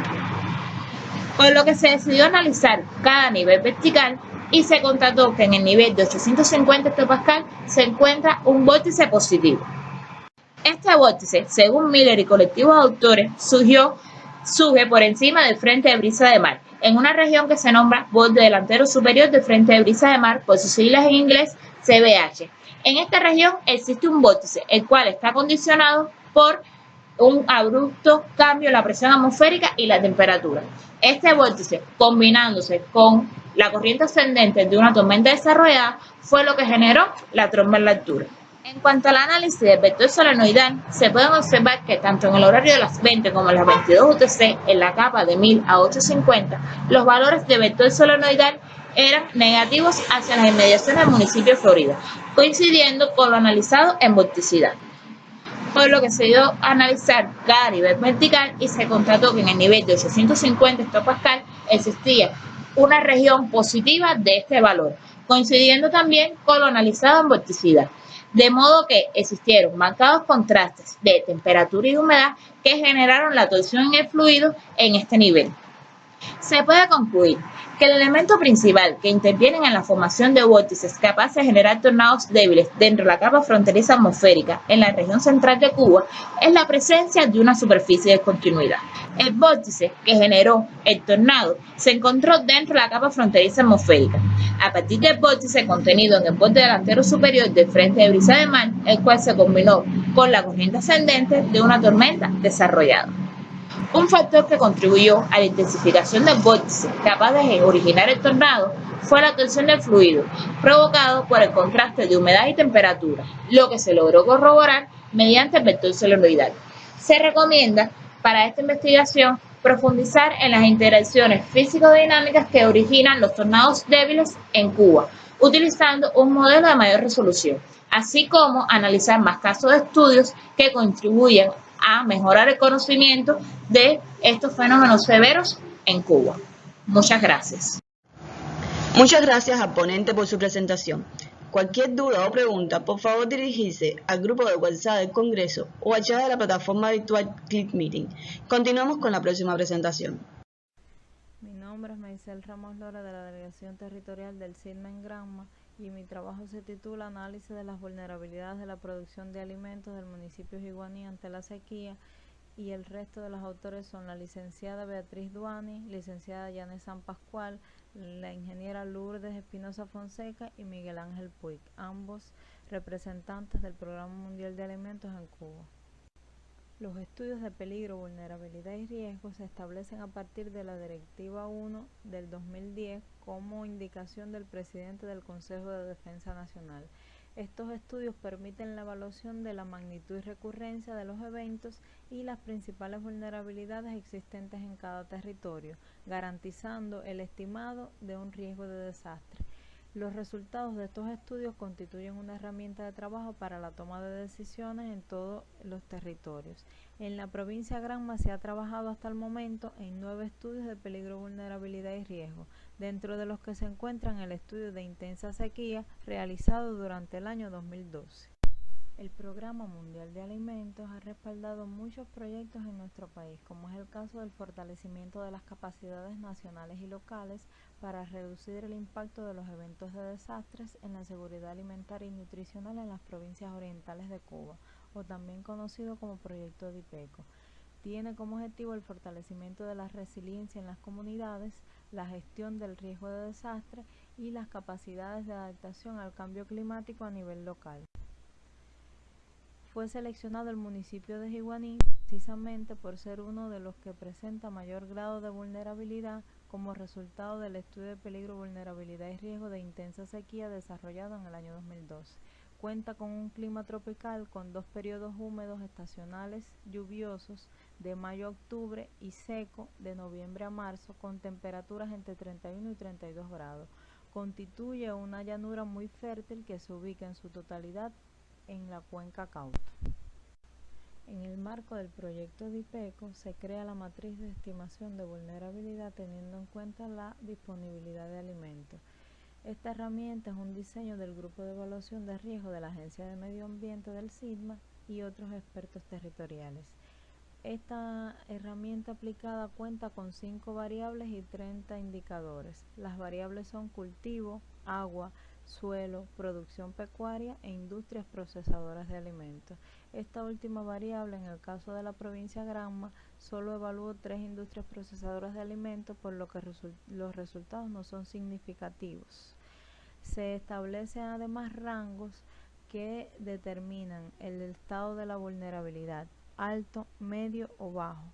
por lo que se decidió analizar cada nivel vertical y se constató que en el nivel de 850 hectopascal se encuentra un vórtice positivo. Este vórtice, según Miller y colectivos autores, surge por encima del frente de brisa de mar, en una región que se nombra borde delantero superior del frente de brisa de mar, por sus siglas en inglés CBH. En esta región existe un vórtice, el cual está condicionado por un abrupto cambio en la presión atmosférica y la temperatura. Este vórtice, combinándose con la corriente ascendente de una tormenta desarrollada, fue lo que generó la tromba en la altura. En cuanto al análisis del vector solenoidal, se pueden observar que tanto en el horario de las 20 como en las 22 UTC, en la capa de 1000 a 850, los valores de vector solenoidal eran negativos hacia las inmediaciones del municipio de Florida, coincidiendo con lo analizado en vorticidad. Por lo que se dio a analizar cada nivel vertical y se constató que en el nivel de 850 hectopascal existía una región positiva de este valor, coincidiendo también con lo analizado en vorticidad. De modo que existieron marcados contrastes de temperatura y humedad que generaron la torsión en el fluido en este nivel. Se puede concluir que el elemento principal que interviene en la formación de vórtices capaces de generar tornados débiles dentro de la capa fronteriza atmosférica en la región central de Cuba es la presencia de una superficie de continuidad. El vórtice que generó el tornado se encontró dentro de la capa fronteriza atmosférica, a partir del vórtice contenido en el borde delantero superior del frente de brisa de mar, el cual se combinó con la corriente ascendente de una tormenta desarrollada. Un factor que contribuyó a la intensificación del vórtice capaz de originar el tornado fue la torsión del fluido, provocado por el contraste de humedad y temperatura, lo que se logró corroborar mediante el vector solenoidal. Se recomienda para esta investigación profundizar en las interacciones físico-dinámicas que originan los tornados débiles en Cuba, utilizando un modelo de mayor resolución, así como analizar más casos de estudios que contribuyen a mejorar el conocimiento de estos fenómenos severos en Cuba. Muchas gracias. Muchas gracias al ponente por su presentación. Cualquier duda o pregunta, por favor dirigirse al grupo de WhatsApp del Congreso o al chat de la plataforma virtual Click Meeting. Continuamos con la próxima presentación. Mi nombre es Maisel Ramos Lora, de la Delegación Territorial del CIRMA en Granma, y mi trabajo se titula Análisis de las vulnerabilidades de la producción de alimentos del municipio de Higuaní ante la sequía, y el resto de los autores son la licenciada Beatriz Duani, licenciada Yanes San Pascual, la ingeniera Lourdes Espinosa Fonseca y Miguel Ángel Puig, ambos representantes del Programa Mundial de Alimentos en Cuba. Los estudios de peligro, vulnerabilidad y riesgo se establecen a partir de la Directiva 1 del 2010 como indicación del presidente del Consejo de Defensa Nacional. Estos estudios permiten la evaluación de la magnitud y recurrencia de los eventos y las principales vulnerabilidades existentes en cada territorio, garantizando el estimado de un riesgo de desastre. Los resultados de estos estudios constituyen una herramienta de trabajo para la toma de decisiones en todos los territorios. En la provincia de Granma se ha trabajado hasta el momento en 9 estudios de peligro, vulnerabilidad y riesgo, dentro de los que se encuentran el estudio de intensa sequía realizado durante el año 2012. El Programa Mundial de Alimentos ha respaldado muchos proyectos en nuestro país, como es el caso del fortalecimiento de las capacidades nacionales y locales para reducir el impacto de los eventos de desastres en la seguridad alimentaria y nutricional en las provincias orientales de Cuba, o también conocido como Proyecto DIPECO. Tiene como objetivo el fortalecimiento de la resiliencia en las comunidades, la gestión del riesgo de desastre y las capacidades de adaptación al cambio climático a nivel local. Fue seleccionado el municipio de Higuaní precisamente por ser uno de los que presenta mayor grado de vulnerabilidad como resultado del estudio de peligro, vulnerabilidad y riesgo de intensa sequía desarrollado en el año 2012. Cuenta con un clima tropical con 2 periodos húmedos estacionales lluviosos de mayo a octubre y seco de noviembre a marzo, con temperaturas entre 31 y 32 grados. Constituye una llanura muy fértil que se ubica en su totalidad en la cuenca Cauto. En el marco del proyecto DIPECO se crea la matriz de estimación de vulnerabilidad teniendo en cuenta la disponibilidad de alimentos. Esta herramienta es un diseño del Grupo de Evaluación de Riesgo de la Agencia de Medio Ambiente del SIGMA y otros expertos territoriales. Esta herramienta aplicada cuenta con 5 variables y 30 indicadores. Las variables son cultivo, agua, suelo, producción pecuaria e industrias procesadoras de alimentos. Esta última variable, en el caso de la provincia Granma, solo evaluó 3 industrias procesadoras de alimentos, por lo que los resultados no son significativos. Se establecen además rangos que determinan el estado de la vulnerabilidad: alto, medio o bajo.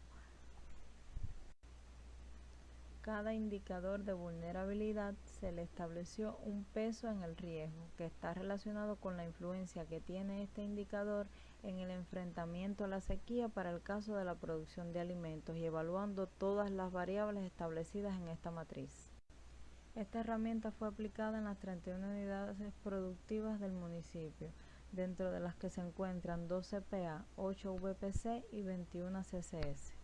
Cada indicador de vulnerabilidad se le estableció un peso en el riesgo, que está relacionado con la influencia que tiene este indicador en el enfrentamiento a la sequía para el caso de la producción de alimentos, y evaluando todas las variables establecidas en esta matriz. Esta herramienta fue aplicada en las 31 unidades productivas del municipio, dentro de las que se encuentran 2 CPA, 8 VPC y 21 CCS.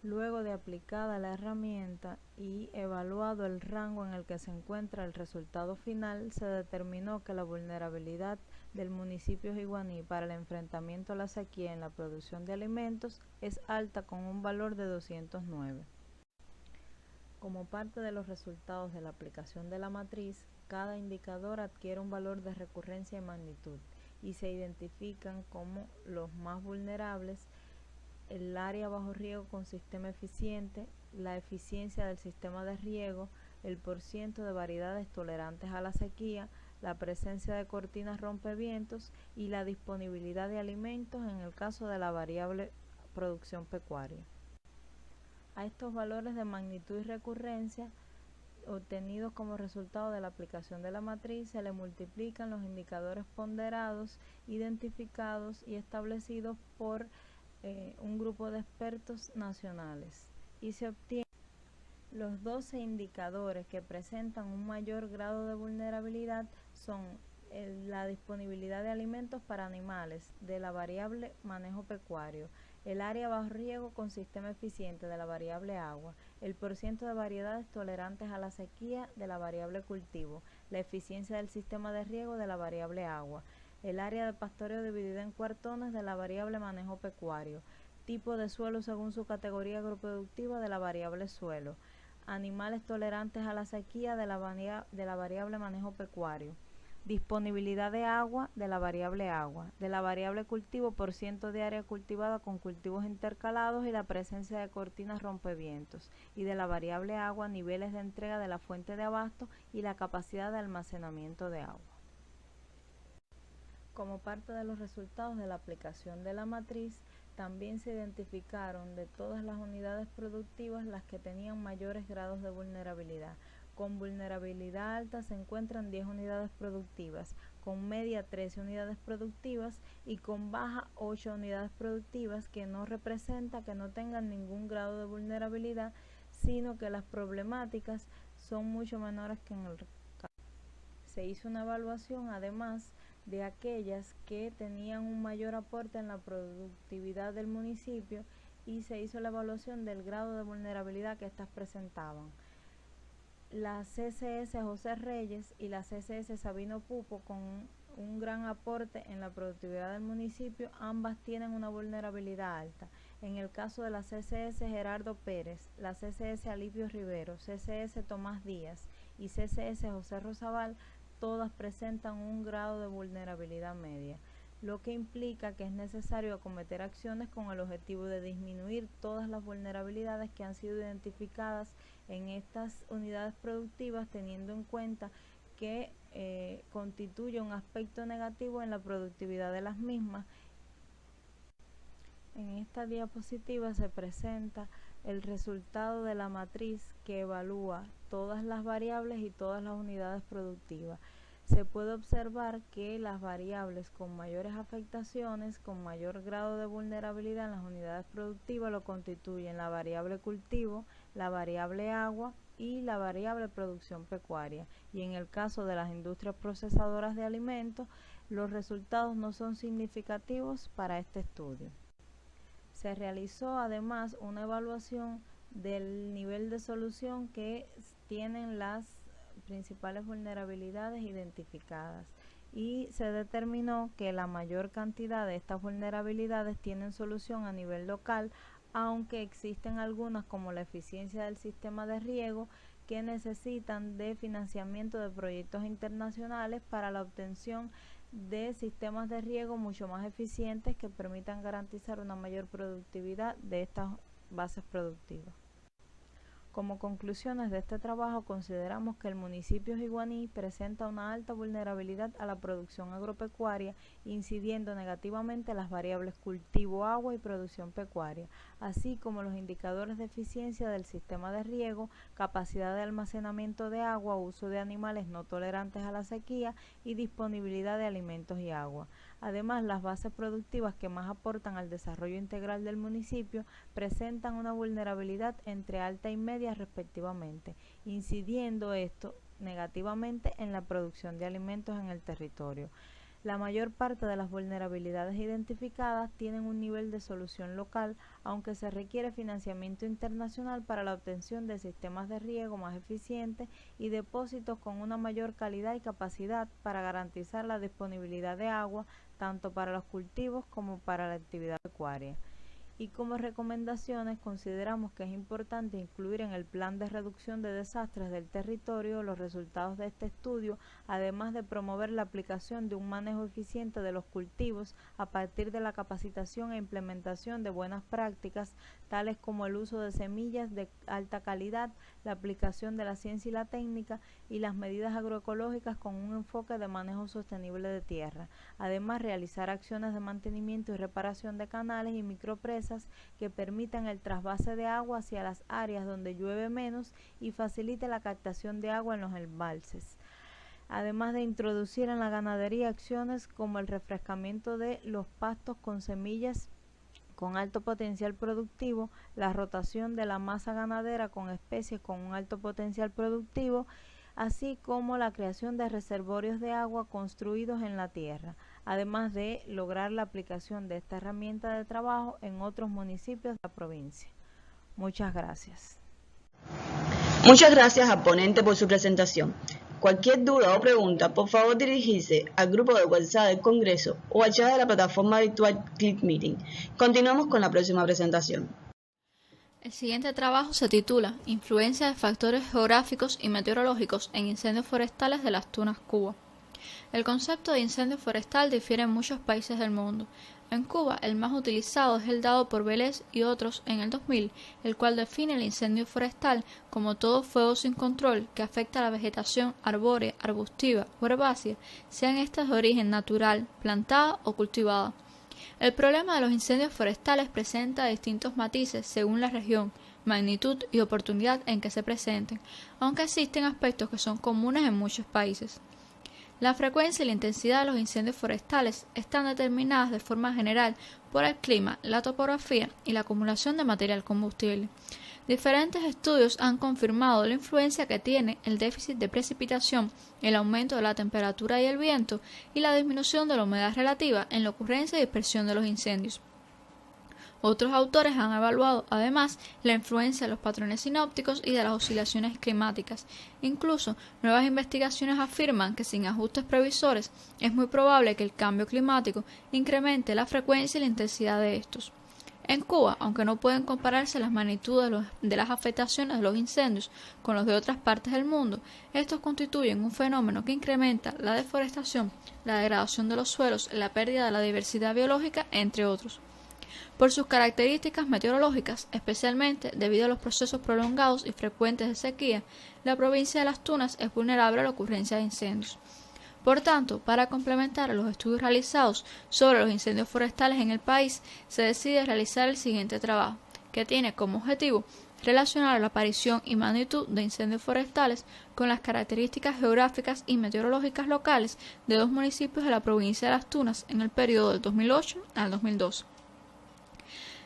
Luego de aplicada la herramienta y evaluado el rango en el que se encuentra el resultado final, se determinó que la vulnerabilidad del municipio Jiguaní para el enfrentamiento a la sequía en la producción de alimentos es alta, con un valor de 209. Como parte de los resultados de la aplicación de la matriz, cada indicador adquiere un valor de recurrencia y magnitud, y se identifican como los más vulnerables: el área bajo riego con sistema eficiente, la eficiencia del sistema de riego, el porciento de variedades tolerantes a la sequía, la presencia de cortinas rompevientos y la disponibilidad de alimentos en el caso de la variable producción pecuaria. A estos valores de magnitud y recurrencia obtenidos como resultado de la aplicación de la matriz se le multiplican los indicadores ponderados, identificados y establecidos por un grupo de expertos nacionales, y se obtienen los 12 indicadores que presentan un mayor grado de vulnerabilidad. Son la disponibilidad de alimentos para animales de la variable manejo pecuario, el área bajo riego con sistema eficiente de la variable agua, el porciento de variedades tolerantes a la sequía de la variable cultivo, la eficiencia del sistema de riego de la variable agua, el área de pastoreo dividida en cuartones de la variable manejo pecuario, tipo de suelo según su categoría agroproductiva de la variable suelo, animales tolerantes a la sequía de la variable manejo pecuario, disponibilidad de agua de la variable cultivo, porciento de área cultivada con cultivos intercalados y la presencia de cortinas rompevientos, y de la variable agua, niveles de entrega de la fuente de abasto y la capacidad de almacenamiento de agua. Como parte de los resultados de la aplicación de la matriz, también se identificaron de todas las unidades productivas las que tenían mayores grados de vulnerabilidad. Con vulnerabilidad alta se encuentran 10 unidades productivas, con media 13 unidades productivas y con baja 8 unidades productivas, que no representa que no tengan ningún grado de vulnerabilidad, sino que las problemáticas son mucho menores que en el caso. Se hizo una evaluación además de aquellas que tenían un mayor aporte en la productividad del municipio, y se hizo la evaluación del grado de vulnerabilidad que éstas presentaban. La CCS José Reyes y la CCS Sabino Pupo, con un gran aporte en la productividad del municipio, ambas tienen una vulnerabilidad alta. En el caso de la CCS Gerardo Pérez, la CCS Alipio Rivero, CCS Tomás Díaz y CCS José Rosabal, todas presentan un grado de vulnerabilidad media, lo que implica que es necesario acometer acciones con el objetivo de disminuir todas las vulnerabilidades que han sido identificadas en estas unidades productivas, teniendo en cuenta que constituye un aspecto negativo en la productividad de las mismas. En esta diapositiva se presenta el resultado de la matriz que evalúa todas las variables y todas las unidades productivas. Se puede observar que las variables con mayores afectaciones, con mayor grado de vulnerabilidad en las unidades productivas, lo constituyen la variable cultivo, la variable agua y la variable producción pecuaria. Y en el caso de las industrias procesadoras de alimentos, los resultados no son significativos para este estudio. Se realizó además una evaluación del nivel de solución que tienen las principales vulnerabilidades identificadas y se determinó que la mayor cantidad de estas vulnerabilidades tienen solución a nivel local, aunque existen algunas como la eficiencia del sistema de riego que necesitan de financiamiento de proyectos internacionales para la obtención de sistemas de riego mucho más eficientes que permitan garantizar una mayor productividad de estas bases productivas. Como conclusiones de este trabajo, consideramos que el municipio Jiguaní presenta una alta vulnerabilidad a la producción agropecuaria, incidiendo negativamente las variables cultivo, agua y producción pecuaria, así como los indicadores de eficiencia del sistema de riego, capacidad de almacenamiento de agua, uso de animales no tolerantes a la sequía y disponibilidad de alimentos y agua. Además, las bases productivas que más aportan al desarrollo integral del municipio presentan una vulnerabilidad entre alta y media respectivamente, incidiendo esto negativamente en la producción de alimentos en el territorio. La mayor parte de las vulnerabilidades identificadas tienen un nivel de solución local, aunque se requiere financiamiento internacional para la obtención de sistemas de riego más eficientes y depósitos con una mayor calidad y capacidad para garantizar la disponibilidad de agua tanto para los cultivos como para la actividad pecuaria. Y como recomendaciones, consideramos que es importante incluir en el plan de reducción de desastres del territorio los resultados de este estudio, además de promover la aplicación de un manejo eficiente de los cultivos a partir de la capacitación e implementación de buenas prácticas, tales como el uso de semillas de alta calidad, la aplicación de la ciencia y la técnica y las medidas agroecológicas con un enfoque de manejo sostenible de tierra. Además, realizar acciones de mantenimiento y reparación de canales y micropresas que permitan el trasvase de agua hacia las áreas donde llueve menos y facilite la captación de agua en los embalses. Además de introducir en la ganadería acciones como el refrescamiento de los pastos con semillas con alto potencial productivo, la rotación de la masa ganadera con especies con un alto potencial productivo, así como la creación de reservorios de agua construidos en la tierra, además de lograr la aplicación de esta herramienta de trabajo en otros municipios de la provincia. Muchas gracias. Muchas gracias al ponente por su presentación. Cualquier duda o pregunta, por favor dirigirse al grupo de WhatsApp del Congreso o al chat de la plataforma virtual ClickMeeting. Continuamos con la próxima presentación. El siguiente trabajo se titula Influencia de factores geográficos y meteorológicos en incendios forestales de las Tunas, Cuba. El concepto de incendio forestal difiere en muchos países del mundo. En Cuba, el más utilizado es el dado por Vélez y otros en el 2000, el cual define el incendio forestal como todo fuego sin control que afecta a la vegetación arbórea, arbustiva o herbácea, sean estas de origen natural, plantada o cultivada. El problema de los incendios forestales presenta distintos matices según la región, magnitud y oportunidad en que se presenten, aunque existen aspectos que son comunes en muchos países. La frecuencia y la intensidad de los incendios forestales están determinadas de forma general por el clima, la topografía y la acumulación de material combustible. Diferentes estudios han confirmado la influencia que tiene el déficit de precipitación, el aumento de la temperatura y el viento y la disminución de la humedad relativa en la ocurrencia y dispersión de los incendios. Otros autores han evaluado, además, la influencia de los patrones sinópticos y de las oscilaciones climáticas. Incluso, nuevas investigaciones afirman que sin ajustes previsores es muy probable que el cambio climático incremente la frecuencia y la intensidad de estos. En Cuba, aunque no pueden compararse las magnitudes de las afectaciones de los incendios con los de otras partes del mundo, estos constituyen un fenómeno que incrementa la deforestación, la degradación de los suelos, la pérdida de la diversidad biológica, entre otros. Por sus características meteorológicas, especialmente debido a los procesos prolongados y frecuentes de sequía, la provincia de Las Tunas es vulnerable a la ocurrencia de incendios. Por tanto, para complementar los estudios realizados sobre los incendios forestales en el país, se decide realizar el siguiente trabajo, que tiene como objetivo relacionar la aparición y magnitud de incendios forestales con las características geográficas y meteorológicas locales de dos municipios de la provincia de Las Tunas en el periodo del 2008 al 2012.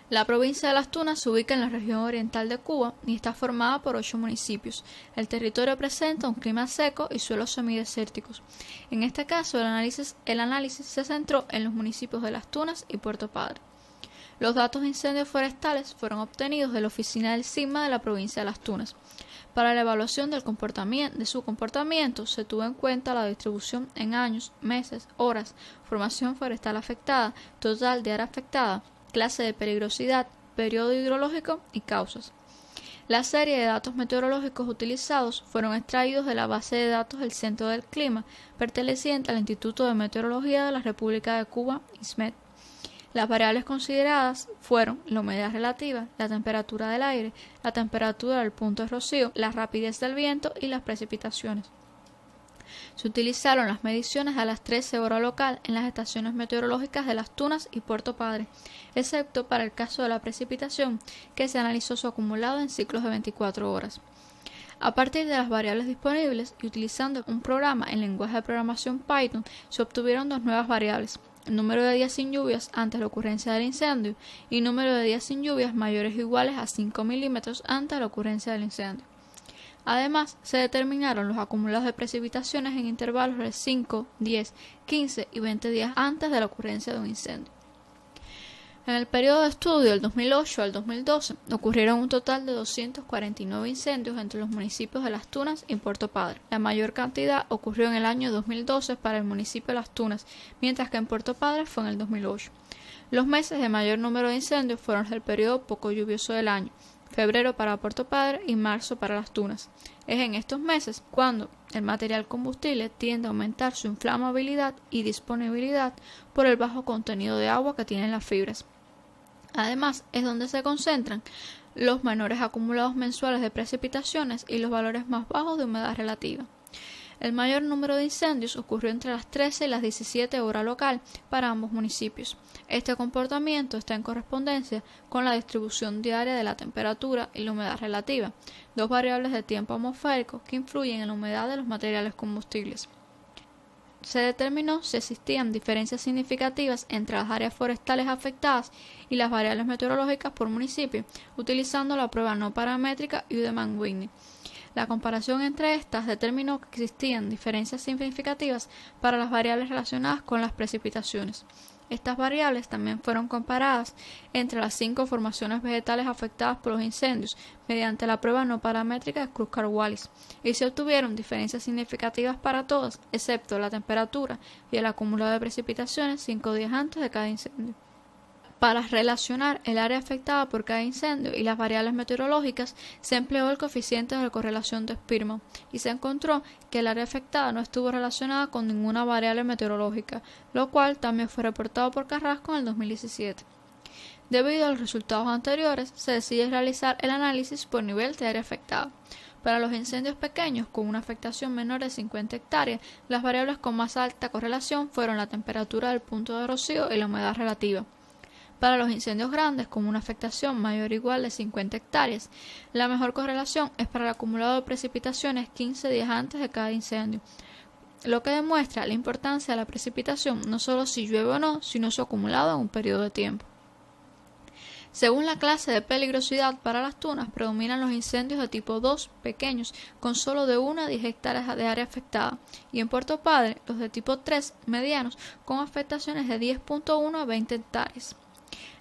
La provincia de Las Tunas se ubica en la región oriental de Cuba y está formada por 8 municipios. El territorio presenta un clima seco y suelos semidesérticos. En este caso, el análisis se centró en los municipios de Las Tunas y Puerto Padre. Los datos de incendios forestales fueron obtenidos de la oficina del CISMA de la provincia de Las Tunas. Para la evaluación de su comportamiento se tuvo en cuenta la distribución en años, meses, horas, formación forestal afectada, total de área afectada, clase de peligrosidad, periodo hidrológico y causas. La serie de datos meteorológicos utilizados fueron extraídos de la base de datos del Centro del Clima, perteneciente al Instituto de Meteorología de la República de Cuba, ISMET. Las variables consideradas fueron la humedad relativa, la temperatura del aire, la temperatura del punto de rocío, la rapidez del viento y las precipitaciones. Se utilizaron las mediciones a las 13 horas local en las estaciones meteorológicas de Las Tunas y Puerto Padre, excepto para el caso de la precipitación, que se analizó su acumulado en ciclos de 24 horas. A partir de las variables disponibles y utilizando un programa en lenguaje de programación Python, se obtuvieron dos nuevas variables: el número de días sin lluvias antes de la ocurrencia del incendio y número de días sin lluvias mayores o iguales a 5 milímetros antes de la ocurrencia del incendio. Además, se determinaron los acumulados de precipitaciones en intervalos de 5, 10, 15 y 20 días antes de la ocurrencia de un incendio. En el periodo de estudio del 2008 al 2012 ocurrieron un total de 249 incendios entre los municipios de Las Tunas y Puerto Padre. La mayor cantidad ocurrió en el año 2012 para el municipio de Las Tunas, mientras que en Puerto Padre fue en el 2008. Los meses de mayor número de incendios fueron el periodo poco lluvioso del año: febrero para Puerto Padre y marzo para Las Tunas. Es en estos meses cuando el material combustible tiende a aumentar su inflamabilidad y disponibilidad por el bajo contenido de agua que tienen las fibras. Además, es donde se concentran los menores acumulados mensuales de precipitaciones y los valores más bajos de humedad relativa. El mayor número de incendios ocurrió entre las 13 y las 17 horas local para ambos municipios. Este comportamiento está en correspondencia con la distribución diaria de la temperatura y la humedad relativa, dos variables de tiempo atmosférico que influyen en la humedad de los materiales combustibles. Se determinó si existían diferencias significativas entre las áreas forestales afectadas y las variables meteorológicas por municipio, utilizando la prueba no paramétrica Udemann-Whitney. La comparación entre estas determinó que existían diferencias significativas para las variables relacionadas con las precipitaciones. Estas variables también fueron comparadas entre las 5 formaciones vegetales afectadas por los incendios mediante la prueba no paramétrica de Kruskal-Wallis y se obtuvieron diferencias significativas para todas, excepto la temperatura y el acumulado de precipitaciones 5 días antes de cada incendio. Para relacionar el área afectada por cada incendio y las variables meteorológicas, se empleó el coeficiente de correlación de Spearman y se encontró que el área afectada no estuvo relacionada con ninguna variable meteorológica, lo cual también fue reportado por Carrasco en el 2017. Debido a los resultados anteriores, se decide realizar el análisis por nivel de área afectada. Para los incendios pequeños con una afectación menor de 50 hectáreas, las variables con más alta correlación fueron la temperatura del punto de rocío y la humedad relativa. Para los incendios grandes con una afectación mayor o igual de 50 hectáreas, la mejor correlación es para el acumulado de precipitaciones 15 días antes de cada incendio, lo que demuestra la importancia de la precipitación no solo si llueve o no, sino su acumulado en un periodo de tiempo. Según la clase de peligrosidad para Las Tunas, predominan los incendios de tipo 2, pequeños, con solo de 1 a 10 hectáreas de área afectada, y en Puerto Padre, los de tipo 3, medianos, con afectaciones de 10.1 a 20 hectáreas.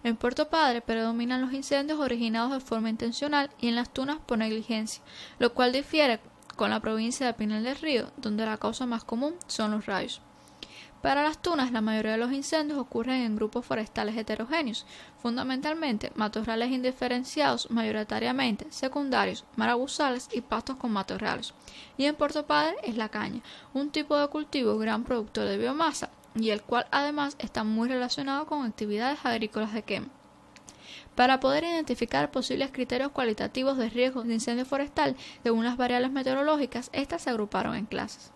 En Puerto Padre predominan los incendios originados de forma intencional y en Las Tunas por negligencia, lo cual difiere con la provincia de Pinar del Río, donde la causa más común son los rayos. Para Las Tunas, la mayoría de los incendios ocurren en grupos forestales heterogéneos, fundamentalmente matorrales indiferenciados, mayoritariamente secundarios, marabuzales y pastos con matorrales. Y en Puerto Padre es la caña, un tipo de cultivo gran productor de biomasa, y el cual además está muy relacionado con actividades agrícolas de quema. Para poder identificar posibles criterios cualitativos de riesgo de incendio forestal según las variables meteorológicas, estas se agruparon en clases.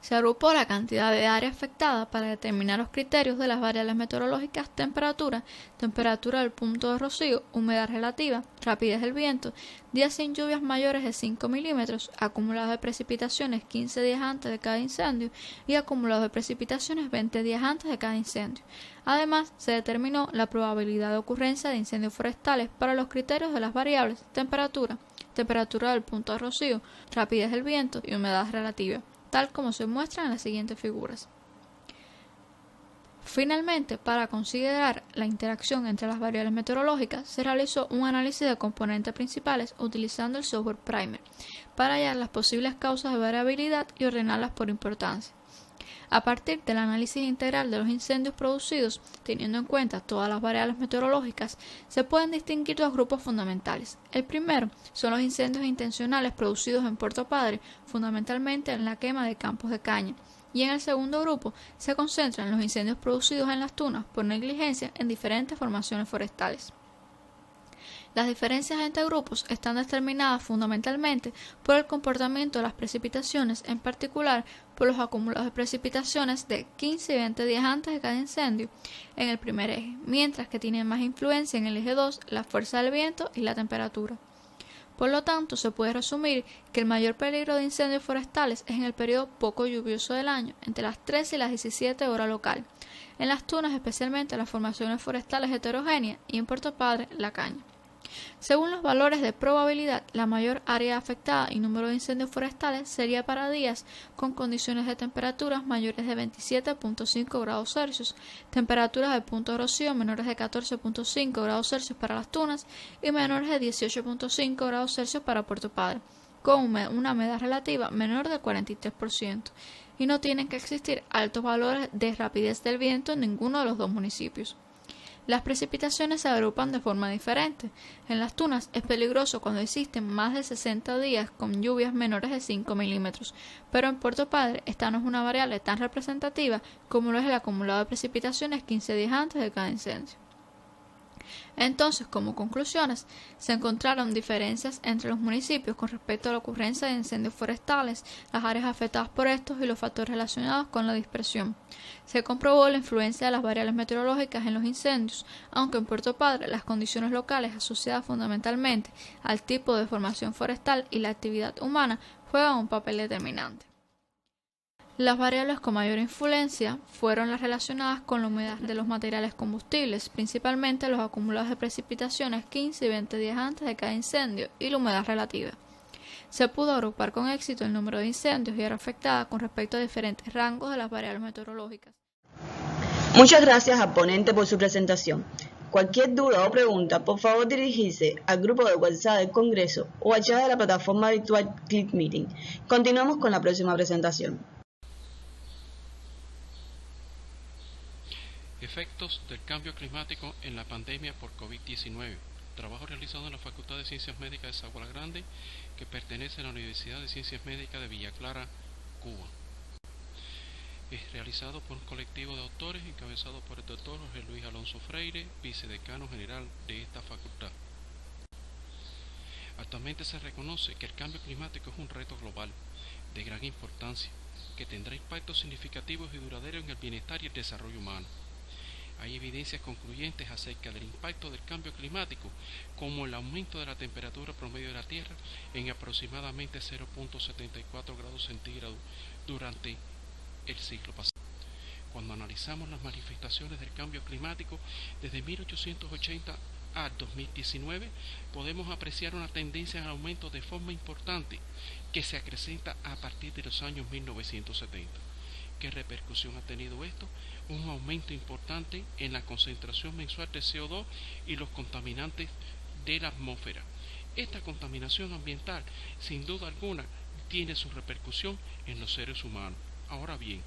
Se agrupó la cantidad de área afectada para determinar los criterios de las variables meteorológicas: temperatura, temperatura del punto de rocío, humedad relativa, rapidez del viento, días sin lluvias mayores de 5 milímetros, acumulados de precipitaciones 15 días antes de cada incendio y acumulados de precipitaciones 20 días antes de cada incendio. Además, se determinó la probabilidad de ocurrencia de incendios forestales para los criterios de las variables temperatura, temperatura del punto de rocío, rapidez del viento y humedad relativa, tal como se muestra en las siguientes figuras. Finalmente, para considerar la interacción entre las variables meteorológicas, se realizó un análisis de componentes principales utilizando el software Primer para hallar las posibles causas de variabilidad y ordenarlas por importancia. A partir del análisis integral de los incendios producidos, teniendo en cuenta todas las variables meteorológicas, se pueden distinguir dos grupos fundamentales. El primero son los incendios intencionales producidos en Puerto Padre, fundamentalmente en la quema de campos de caña, y en el segundo grupo se concentran los incendios producidos en las tunas por negligencia en diferentes formaciones forestales. Las diferencias entre grupos están determinadas fundamentalmente por el comportamiento de las precipitaciones, en particular por los acumulados de precipitaciones de 15 y 20 días antes de cada incendio en el primer eje, mientras que tienen más influencia en el eje 2 la fuerza del viento y la temperatura. Por lo tanto, se puede resumir que el mayor peligro de incendios forestales es en el periodo poco lluvioso del año, entre las 13 y las 17 horas local, en las tunas especialmente en las formaciones forestales heterogéneas y en Puerto Padre la caña. Según los valores de probabilidad, la mayor área afectada y número de incendios forestales sería para días con condiciones de temperaturas mayores de 27.5 grados Celsius, temperaturas de punto de erosión menores de 14.5 grados Celsius para las tunas y menores de 18.5 grados Celsius para Puerto Padre, con una humedad relativa menor del 43%, y no tienen que existir altos valores de rapidez del viento en ninguno de los dos municipios. Las precipitaciones se agrupan de forma diferente. En las tunas es peligroso cuando existen más de 60 días con lluvias menores de 5 milímetros, pero en Puerto Padre esta no es una variable tan representativa como lo es el acumulado de precipitaciones 15 días antes de cada incendio. Entonces, como conclusiones, se encontraron diferencias entre los municipios con respecto a la ocurrencia de incendios forestales, las áreas afectadas por estos y los factores relacionados con la dispersión. Se comprobó la influencia de las variables meteorológicas en los incendios, aunque en Puerto Padre las condiciones locales asociadas fundamentalmente al tipo de formación forestal y la actividad humana juegan un papel determinante. Las variables con mayor influencia fueron las relacionadas con la humedad de los materiales combustibles, principalmente los acumulados de precipitaciones 15 y 20 días antes de cada incendio y la humedad relativa. Se pudo agrupar con éxito el número de incendios y área afectada con respecto a diferentes rangos de las variables meteorológicas. Muchas gracias al ponente por su presentación. Cualquier duda o pregunta, por favor dirigirse al grupo de WhatsApp del Congreso o a través de la plataforma virtual Click Meeting. Continuamos con la próxima presentación. Efectos del cambio climático en la pandemia por COVID-19. Trabajo realizado en la Facultad de Ciencias Médicas de Sabana Grande, que pertenece a la Universidad de Ciencias Médicas de Villa Clara, Cuba. Es realizado por un colectivo de autores encabezado por el doctor Jorge Luis Alonso Freire, vicedecano general de esta facultad. Actualmente se reconoce que el cambio climático es un reto global de gran importancia, que tendrá impactos significativos y duraderos en el bienestar y el desarrollo humano. Hay evidencias concluyentes acerca del impacto del cambio climático, como el aumento de la temperatura promedio de la Tierra en aproximadamente 0.74 grados centígrados durante el siglo pasado. Cuando analizamos las manifestaciones del cambio climático desde 1880 a 2019, podemos apreciar una tendencia en aumento de forma importante que se acrecenta a partir de los años 1970. ¿Qué repercusión ha tenido esto? Un aumento importante en la concentración mensual de CO2 y los contaminantes de la atmósfera. Esta contaminación ambiental, sin duda alguna, tiene su repercusión en los seres humanos. Ahora bien,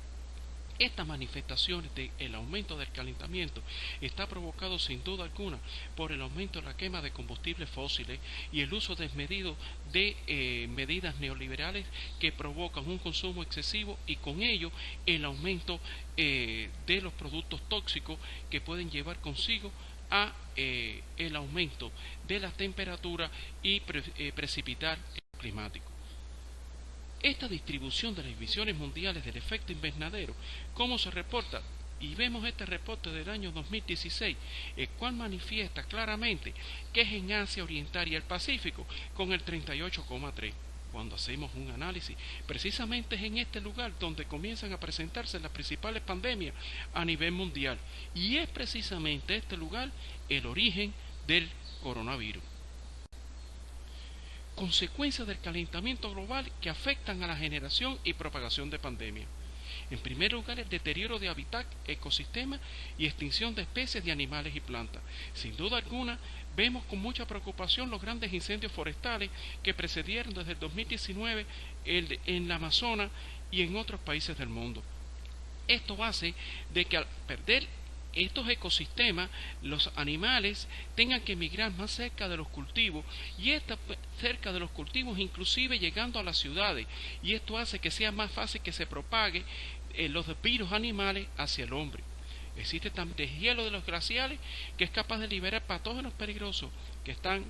estas manifestaciones del aumento del calentamiento está provocado sin duda alguna por el aumento de la quema de combustibles fósiles y el uso desmedido de medidas neoliberales que provocan un consumo excesivo y con ello el aumento de los productos tóxicos que pueden llevar consigo a el aumento de la temperatura y precipitar el climático. Esta distribución de las emisiones mundiales del efecto invernadero, ¿cómo se reporta? Y vemos este reporte del año 2016, el cual manifiesta claramente que es en Asia Oriental y el Pacífico con el 38,3. Cuando hacemos un análisis, precisamente es en este lugar donde comienzan a presentarse las principales pandemias a nivel mundial. Y es precisamente este lugar el origen del coronavirus. Consecuencias del calentamiento global que afectan a la generación y propagación de pandemias. En primer lugar, el deterioro de hábitat, ecosistemas y extinción de especies de animales y plantas. Sin duda alguna, vemos con mucha preocupación los grandes incendios forestales que precedieron desde el 2019 en la Amazonas y en otros países del mundo. Esto hace de que al perder estos ecosistemas, los animales tengan que migrar más cerca de los cultivos, y cerca de los cultivos inclusive llegando a las ciudades, y esto hace que sea más fácil que se propague los virus animales hacia el hombre. Existe también el deshielo de los glaciares, que es capaz de liberar patógenos peligrosos que están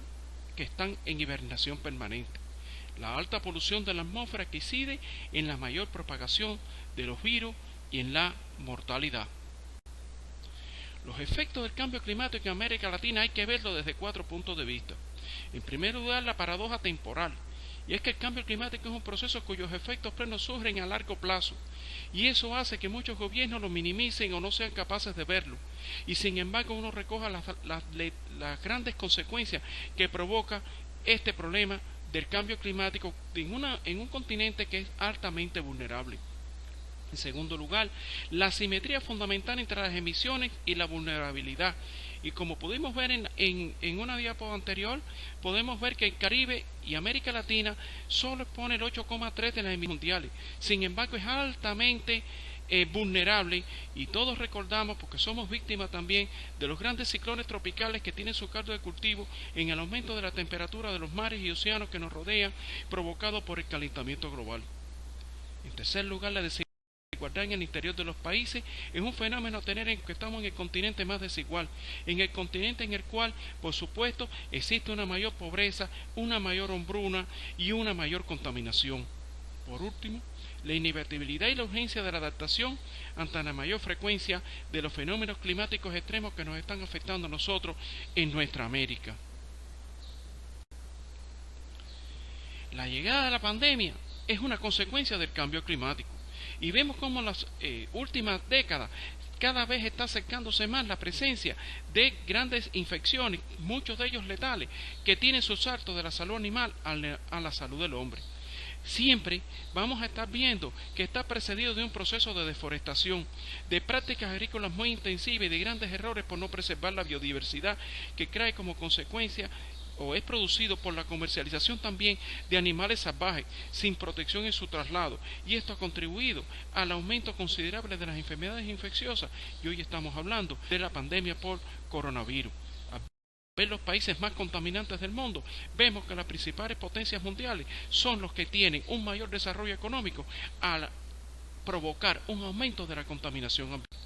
en hibernación permanente. La alta polución de la atmósfera que incide en la mayor propagación de los virus y en la mortalidad. Los efectos del cambio climático en América Latina hay que verlo desde 4 puntos de vista. En primer lugar, la paradoja temporal, y es que el cambio climático es un proceso cuyos efectos plenos surgen a largo plazo, y eso hace que muchos gobiernos lo minimicen o no sean capaces de verlo, y sin embargo uno recoja las grandes consecuencias que provoca este problema del cambio climático en un continente que es altamente vulnerable. En segundo lugar, la asimetría fundamental entre las emisiones y la vulnerabilidad. Y como pudimos ver en una diapositiva anterior, podemos ver que el Caribe y América Latina solo expone el 8,3% de las emisiones mundiales. Sin embargo, es altamente vulnerable, y todos recordamos, porque somos víctimas también de los grandes ciclones tropicales que tienen su caldo de cultivo en el aumento de la temperatura de los mares y océanos que nos rodean, provocado por el calentamiento global. En tercer lugar, la desigualdad en el interior de los países es un fenómeno a tener en que estamos en el continente más desigual, en el continente en el cual, por supuesto, existe una mayor pobreza, una mayor hambruna y una mayor contaminación. Por último, la inevitabilidad y la urgencia de la adaptación ante la mayor frecuencia de los fenómenos climáticos extremos que nos están afectando a nosotros en nuestra América. La llegada de la pandemia es una consecuencia del cambio climático. Y vemos cómo en las últimas décadas cada vez está acercándose más la presencia de grandes infecciones, muchos de ellos letales, que tienen su salto de la salud animal a la salud del hombre. Siempre vamos a estar viendo que está precedido de un proceso de deforestación, de prácticas agrícolas muy intensivas y de grandes errores por no preservar la biodiversidad, que trae como consecuencia o es producido por la comercialización también de animales salvajes sin protección en su traslado, y esto ha contribuido al aumento considerable de las enfermedades infecciosas, y hoy estamos hablando de la pandemia por coronavirus. Al ver los países más contaminantes del mundo, vemos que las principales potencias mundiales son los que tienen un mayor desarrollo económico al provocar un aumento de la contaminación ambiental.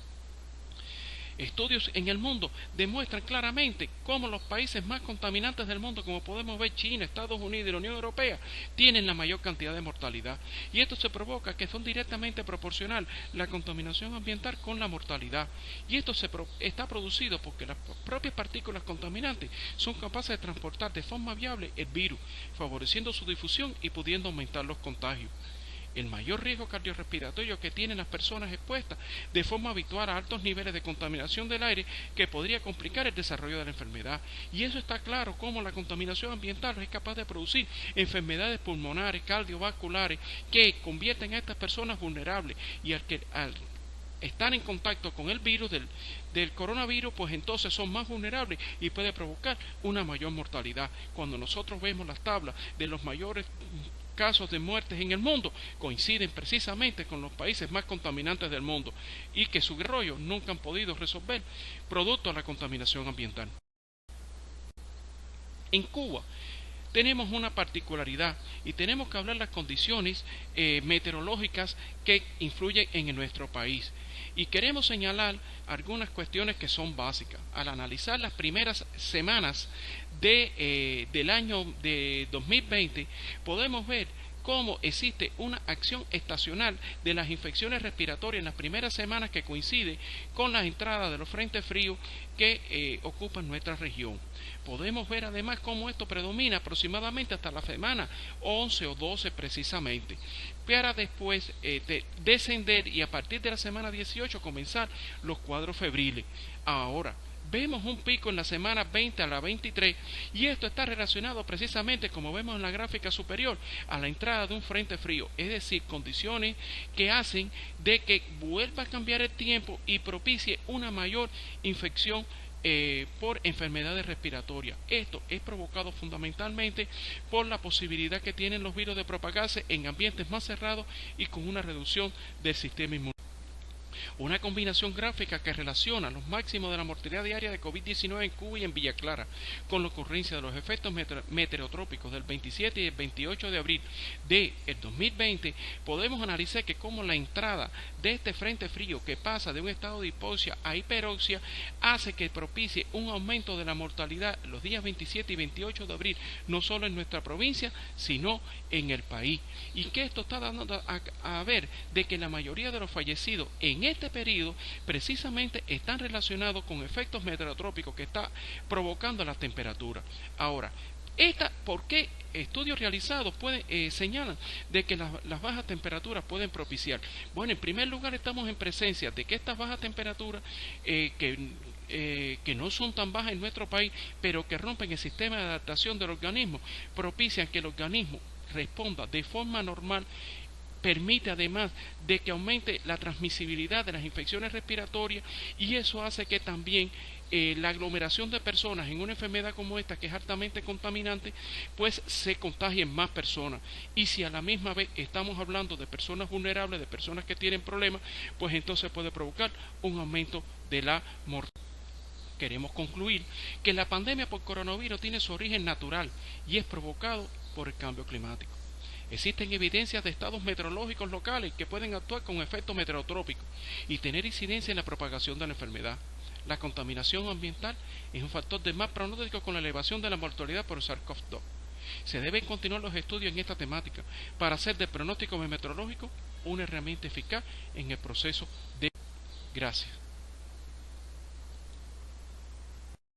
Estudios en el mundo demuestran claramente cómo los países más contaminantes del mundo, como podemos ver China, Estados Unidos y la Unión Europea, tienen la mayor cantidad de mortalidad. Y esto se provoca que son directamente proporcional la contaminación ambiental con la mortalidad. Y esto está producido porque las propias partículas contaminantes son capaces de transportar de forma viable el virus, favoreciendo su difusión y pudiendo aumentar los contagios. El mayor riesgo cardiorrespiratorio que tienen las personas expuestas de forma habitual a altos niveles de contaminación del aire, que podría complicar el desarrollo de la enfermedad. Y eso está claro, como la contaminación ambiental es capaz de producir enfermedades pulmonares, cardiovasculares, que convierten a estas personas vulnerables, y al estar en contacto con el virus del coronavirus, pues entonces son más vulnerables y puede provocar una mayor mortalidad. Cuando nosotros vemos las tablas de los mayores casos de muertes en el mundo, coinciden precisamente con los países más contaminantes del mundo, y que su desarrollo nunca han podido resolver producto de la contaminación ambiental. En Cuba tenemos una particularidad, y tenemos que hablar de las condiciones meteorológicas que influyen en nuestro país. Y queremos señalar algunas cuestiones que son básicas. Al analizar las primeras semanas del año de 2020, podemos ver cómo existe una acción estacional de las infecciones respiratorias en las primeras semanas, que coincide con las entradas de los frentes fríos que ocupan nuestra región. Podemos ver además cómo esto predomina aproximadamente hasta la semana 11 o 12 precisamente, para después descender, y a partir de la semana 18 comenzar los cuadros febriles. Ahora, vemos un pico en la semana 20 a la 23 y esto está relacionado precisamente, como vemos en la gráfica superior, a la entrada de un frente frío, es decir, condiciones que hacen de que vuelva a cambiar el tiempo y propicie una mayor infección por enfermedades respiratorias. Esto es provocado fundamentalmente por la posibilidad que tienen los virus de propagarse en ambientes más cerrados y con una reducción del sistema inmunitario. Una combinación gráfica que relaciona los máximos de la mortalidad diaria de COVID-19 en Cuba y en Villa Clara con la ocurrencia de los efectos meteorotrópicos del 27 y el 28 de abril del 2020, podemos analizar que como la entrada de este frente frío que pasa de un estado de hipoxia a hiperoxia hace que propicie un aumento de la mortalidad los días 27 y 28 de abril, no solo en nuestra provincia, sino en el país. Y que esto está dando a ver de que la mayoría de los fallecidos en este periodo precisamente están relacionados con efectos meteorotrópicos que está provocando la temperatura. Ahora, ¿por qué estudios realizados señalan de que las bajas temperaturas pueden propiciar? Bueno, en primer lugar estamos en presencia de que estas bajas temperaturas que no son tan bajas en nuestro país, pero que rompen el sistema de adaptación del organismo, propician que el organismo responda de forma normal. Permite además de que aumente la transmisibilidad de las infecciones respiratorias y eso hace que también la aglomeración de personas en una enfermedad como esta, que es altamente contaminante, pues se contagien más personas. Y si a la misma vez estamos hablando de personas vulnerables, de personas que tienen problemas, pues entonces puede provocar un aumento de la mortalidad. Queremos concluir que la pandemia por coronavirus tiene su origen natural y es provocado por el cambio climático. Existen evidencias de estados meteorológicos locales que pueden actuar con efectos meteorotrópicos y tener incidencia en la propagación de la enfermedad. La contaminación ambiental es un factor de más pronóstico con la elevación de la mortalidad por SARS-CoV-2. Se deben continuar los estudios en esta temática para hacer del pronóstico meteorológico una herramienta eficaz en el proceso de... Gracias.